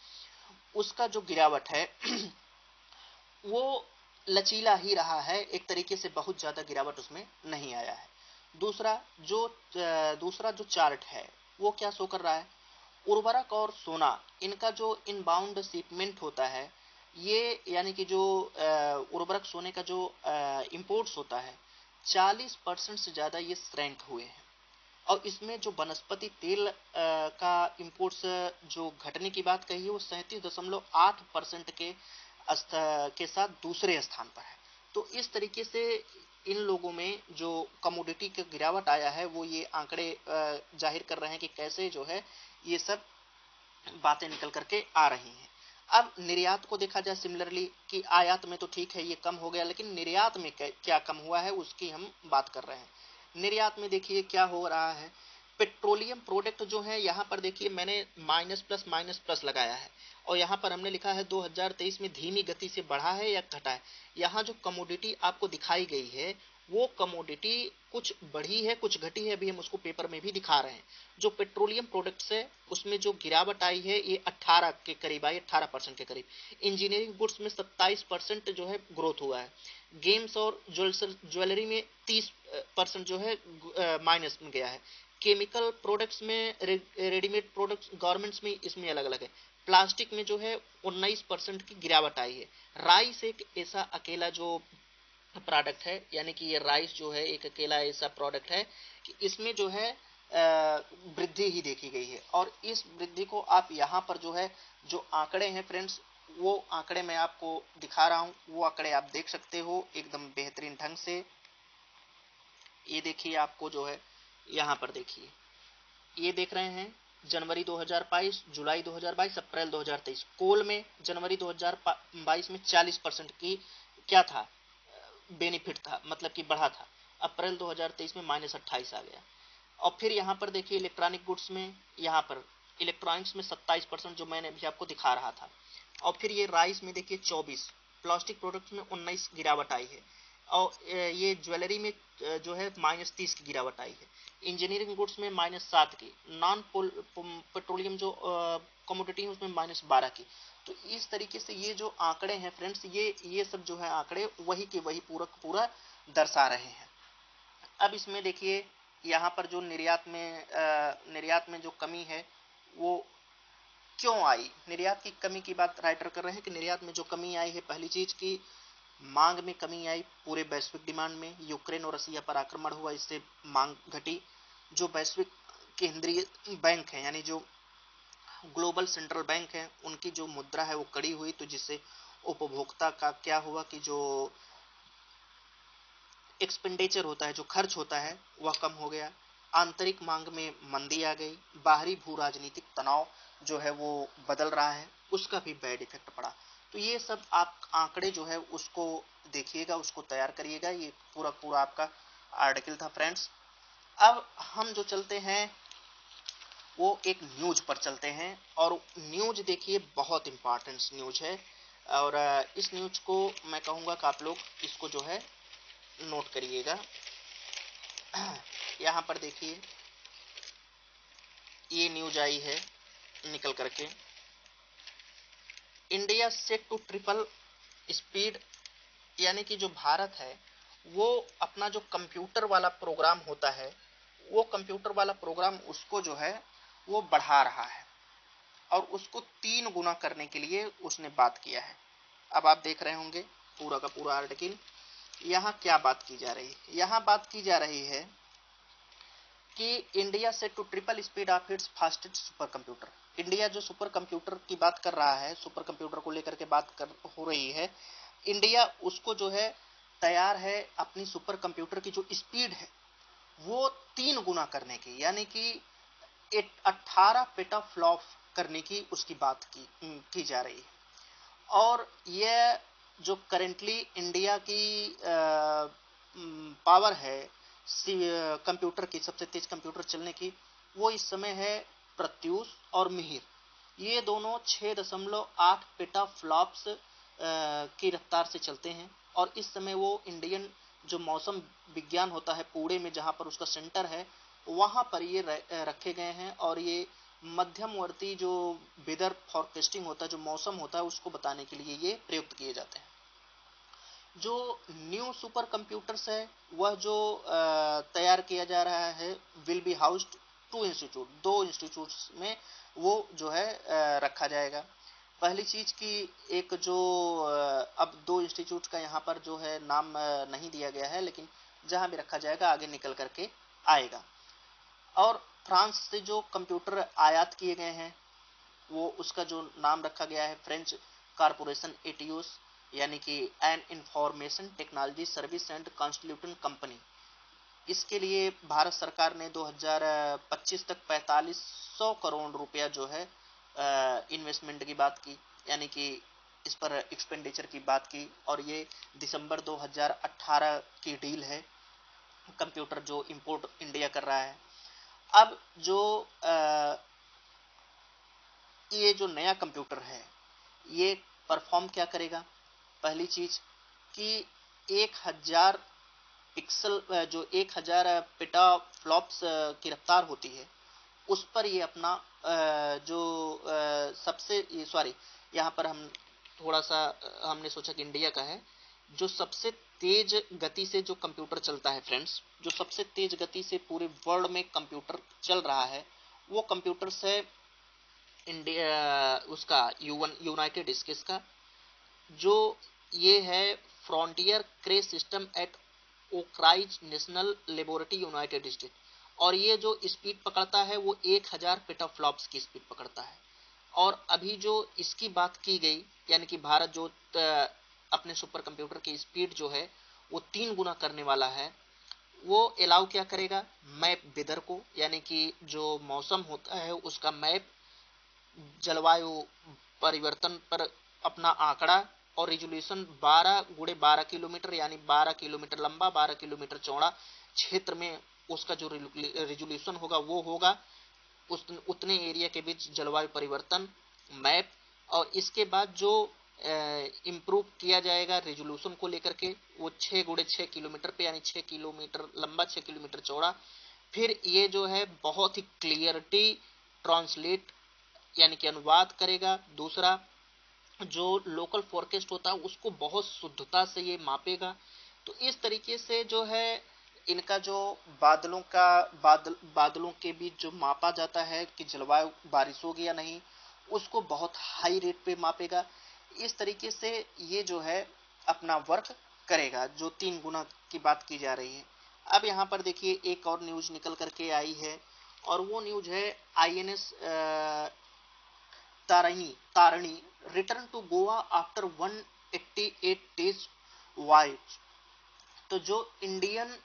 उसका जो गिरावट है वो लचीला ही रहा है, एक तरीके से बहुत ज्यादा गिरावट उसमें नहीं आया है। दूसरा दूसरा जो चार्ट है वो क्या शो कर रहा है, उर्वरक और सोना इनका जो इनबाउंड शिपमेंट होता है ये, यानी कि जो उर्वरक सोने का जो इंपोर्ट्स होता है 40% से ज्यादा ये श्रैंक हुए हैं। और इसमें जो वनस्पति तेल का इंपोर्ट्स जो घटने की बात कही है वो 37.8% के साथ दूसरे स्थान पर है। तो इस तरीके से इन लोगों में जो कमोडिटी का गिरावट आया है वो ये आंकड़े जाहिर कर रहे हैं कि कैसे जो है ये सब बातें निकल करके आ रही हैं। अब निर्यात को देखा जाए सिमिलरली कि आयात में तो ठीक है ये कम हो गया, लेकिन निर्यात में क्या कम हुआ है उसकी हम बात कर रहे हैं। निर्यात में देखिए क्या हो रहा है, पेट्रोलियम प्रोडक्ट जो है यहाँ पर देखिए मैंने माइनस प्लस लगाया है और यहाँ पर हमने लिखा है 2023 में धीमी गति से बढ़ा है या घटा है। यहाँ जो कमोडिटी आपको दिखाई गई है वो कमोडिटी कुछ बढ़ी है कुछ घटी है, अभी हम उसको पेपर में भी दिखा रहे हैं। जो पेट्रोलियम प्रोडक्ट्स है उसमें जो गिरावट आई है ये 18 के करीब आई, 18% के करीब। इंजीनियरिंग गुड्स में 27% जो है ग्रोथ हुआ है। गेम्स और ज्वेलरी में 30% जो है माइनस में गया है। केमिकल प्रोडक्ट्स में, रेडीमेड प्रोडक्ट्स, गारमेंट्स में इसमें अलग अलग है। प्लास्टिक में जो है 19% की गिरावट आई है। राइस एक ऐसा अकेला जो प्रोडक्ट है, यानी कि ये राइस जो है एक अकेला ऐसा प्रोडक्ट है कि इसमें जो है वृद्धि ही देखी गई है। और इस वृद्धि को आप यहाँ पर जो है जो आंकड़े हैं फ्रेंड्स वो आंकड़े मैं आपको दिखा रहा हूँ, वो आंकड़े आप देख सकते हो एकदम बेहतरीन ढंग से। ये देखिए आपको जो है यहाँ पर देखिए, ये देख रहे हैं जनवरी 2022, जुलाई 2022, अप्रैल 2023। कोल में जनवरी 2022 में 40% की क्या था, बेनिफिट था, मतलब कि बढ़ा था। अप्रैल 2023 में -28 आ गया। और फिर यहाँ पर देखिए इलेक्ट्रॉनिक गुड्स में, यहाँ पर इलेक्ट्रॉनिक्स में 27%, जो मैंने अभी आपको दिखा रहा था। और फिर ये राइस में देखिए 24, प्लास्टिक प्रोडक्ट्स में 19 गिरावट आई है। और ये ज्वेलरी में जो है -30 की गिरावट आई है। इंजीनियरिंग गुड्स में -7 की, नॉन पेट्रोलियम जो कमोडिटी है उसमें -12 की। तो इस तरीके से ये जो आंकड़े हैं फ्रेंड्स, ये सब जो है आंकड़े वही के वही पूरा दर्शा रहे हैं। अब इसमें देखिए यहाँ पर जो निर्यात में जो कमी है वो क्यों आई। निर्यात की कमी की बात राइटर कर रहे हैं कि निर्यात में जो कमी आई है, पहली चीज की मांग में कमी आई। पूरे वैश्विक डिमांड में यूक्रेन और रसिया पर आक्रमण हुआ, इससे मांग घटी। जो वैश्विक केंद्रीय बैंक है, यानी जो ग्लोबल सेंट्रल बैंक है, उनकी जो मुद्रा है वो कड़ी हुई, तो जिससे उपभोक्ता का क्या हुआ कि जो एक्सपेंडिचर होता है, जो खर्च होता है, वह कम हो गया। आंतरिक मांग में मंदी आ गई। बाहरी भू राजनीतिक तनाव जो है वो बदल रहा है, उसका भी बैड इफेक्ट पड़ा। तो ये सब आप आंकड़े जो है उसको देखिएगा, उसको तैयार करिएगा। ये पूरा आपका आर्टिकल था फ्रेंड्स। अब हम जो चलते हैं वो एक न्यूज पर चलते हैं, और न्यूज देखिए बहुत इंपॉर्टेंट न्यूज है। और इस न्यूज को मैं कहूँगा कि आप लोग इसको जो है नोट करिएगा। यहाँ पर देखिए ये न्यूज आई है निकल करके, India set to triple speed, यानी कि जो भारत है वो अपना जो कंप्यूटर वाला प्रोग्राम होता है, वो कंप्यूटर वाला प्रोग्राम उसको जो है वो बढ़ा रहा है, और उसको 3 गुना करने के लिए उसने बात किया है। अब आप देख रहे होंगे पूरा का पूरा आर्टिकल। यहाँ क्या बात की जा रही है, यहाँ बात की जा रही है कि India set to triple speed of its fastest super computer. India जो सुपर कंप्यूटर की बात कर रहा है, सुपर कंप्यूटर को लेकर के बात कर हो रही है, इंडिया उसको जो है तैयार है अपनी सुपर कंप्यूटर की जो स्पीड है वो 3 गुना करने की, यानी कि 18 पेटाफ्लॉप करने की उसकी बात की जा रही है। और यह जो करेंटली इंडिया की पावर है कंप्यूटर की, सबसे तेज कंप्यूटर चलने की, वो इस समय है प्रत्यूष और मिहिर। ये दोनों 6.8 पेटाफ्लॉप्स की रफ्तार से चलते हैं। और इस समय वो इंडियन जो मौसम विज्ञान होता है पुणे में, जहाँ पर उसका सेंटर है, वहाँ पर ये रखे गए हैं। और ये मध्यमवर्ती जो वेदर फॉरकास्टिंग होता है, जो मौसम होता है, उसको बताने के लिए ये प्रयुक्त किए जाते हैं। जो न्यू सुपर कंप्यूटर्स है वह जो तैयार किया जा रहा है will be housed 2 institute, 2 institutes में वो जो है रखा जाएगा। पहली चीज की एक जो अब 2 इंस्टीट्यूट का यहाँ पर जो है नाम नहीं दिया गया है, लेकिन जहाँ भी रखा जाएगा आगे निकल करके आएगा। और फ्रांस से जो कंप्यूटर आयात किए गए हैं वो उसका जो नाम रखा गया है फ्रेंच कारपोरेशन एटीओस, यानी कि an information technology service and consultant company. इसके लिए भारत सरकार ने 2025 तक 4500 करोड़ रुपया जो है इन्वेस्टमेंट की बात की, यानी कि इस पर एक्सपेंडिचर की बात की। और ये दिसंबर 2018 की डील है, कंप्यूटर जो इंपोर्ट इंडिया कर रहा है। अब जो ये जो नया कंप्यूटर है ये परफॉर्म क्या करेगा। पहली चीज कि 1000 पिक्सल जो 1000 पेटा फ्लॉप्स की रफ्तार होती है, उस पर ये अपना जो सबसे सॉरी, यहाँ पर हम थोड़ा सा हमने सोचा कि इंडिया का है, जो सबसे तेज गति से जो कंप्यूटर चलता है फ्रेंड्स, जो सबसे तेज गति से पूरे वर्ल्ड में कंप्यूटर चल रहा है, वो कंप्यूटर है इंडिया उसका यूनाइटेड स्टेट्स का, जो ये है frontier crash system at Oak Ridge national laboratory united state. और ये जो स्पीड पकड़ता है वो 1000 पेटाफ्लॉप्स की स्पीड पकड़ता है। और अभी जो इसकी बात की गई, यानी कि भारत जो अपने सुपर कंप्यूटर की स्पीड जो है वो 3 गुना करने वाला है, वो अलाउ क्या करेगा, मैप वेदर को, यानी कि जो मौसम होता है उसका मैप, जलवायु परिवर्तन पर अपना आंकड़ा, और रिजोल्यूशन 12 × 12 किलोमीटर यानी 12 किलोमीटर लंबा 12 किलोमीटर चौड़ा क्षेत्र में उसका जो रिजोल्यूशन होगा वो होगा, उतने एरिया के बीच जलवायु परिवर्तन मैप। और इसके बाद जो इम्प्रूव किया जाएगा रेजोल्यूशन को लेकर के, वो 6 × 6 किलोमीटर पे, यानी 6 किलोमीटर लंबा 6 किलोमीटर चौड़ा। फिर ये जो है बहुत ही क्लियरिटी ट्रांसलेट यानी कि अनुवाद करेगा। दूसरा, जो लोकल फोरकास्ट होता है उसको बहुत शुद्धता से ये मापेगा। तो इस तरीके से जो है इनका जो बादलों के बीच जो मापा जाता है कि जलवायु बारिश होगी या नहीं, उसको बहुत हाई रेट पे मापेगा। इस तरीके से ये जो है अपना वर्क करेगा, जो 3 गुना की बात की जा रही है। अब यहाँ पर देखिए एक और न्यूज निकल करके आई है, और वो न्यूज है INS Tarini return to Goa after 188 days voyage. तो जो इंडियन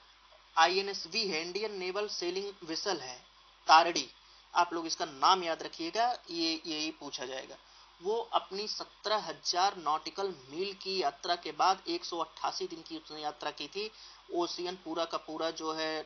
आईएनएसवी है, इंडियन नेवल सेलिंग वेसल है तारणी, आप लोग इसका नाम याद रखिएगा, ये यही पूछा जाएगा। वो अपनी 17,000 नॉटिकल मील की यात्रा के बाद 188 दिन की उसने यात्रा की थी, ओशियन पूरा का पूरा जो है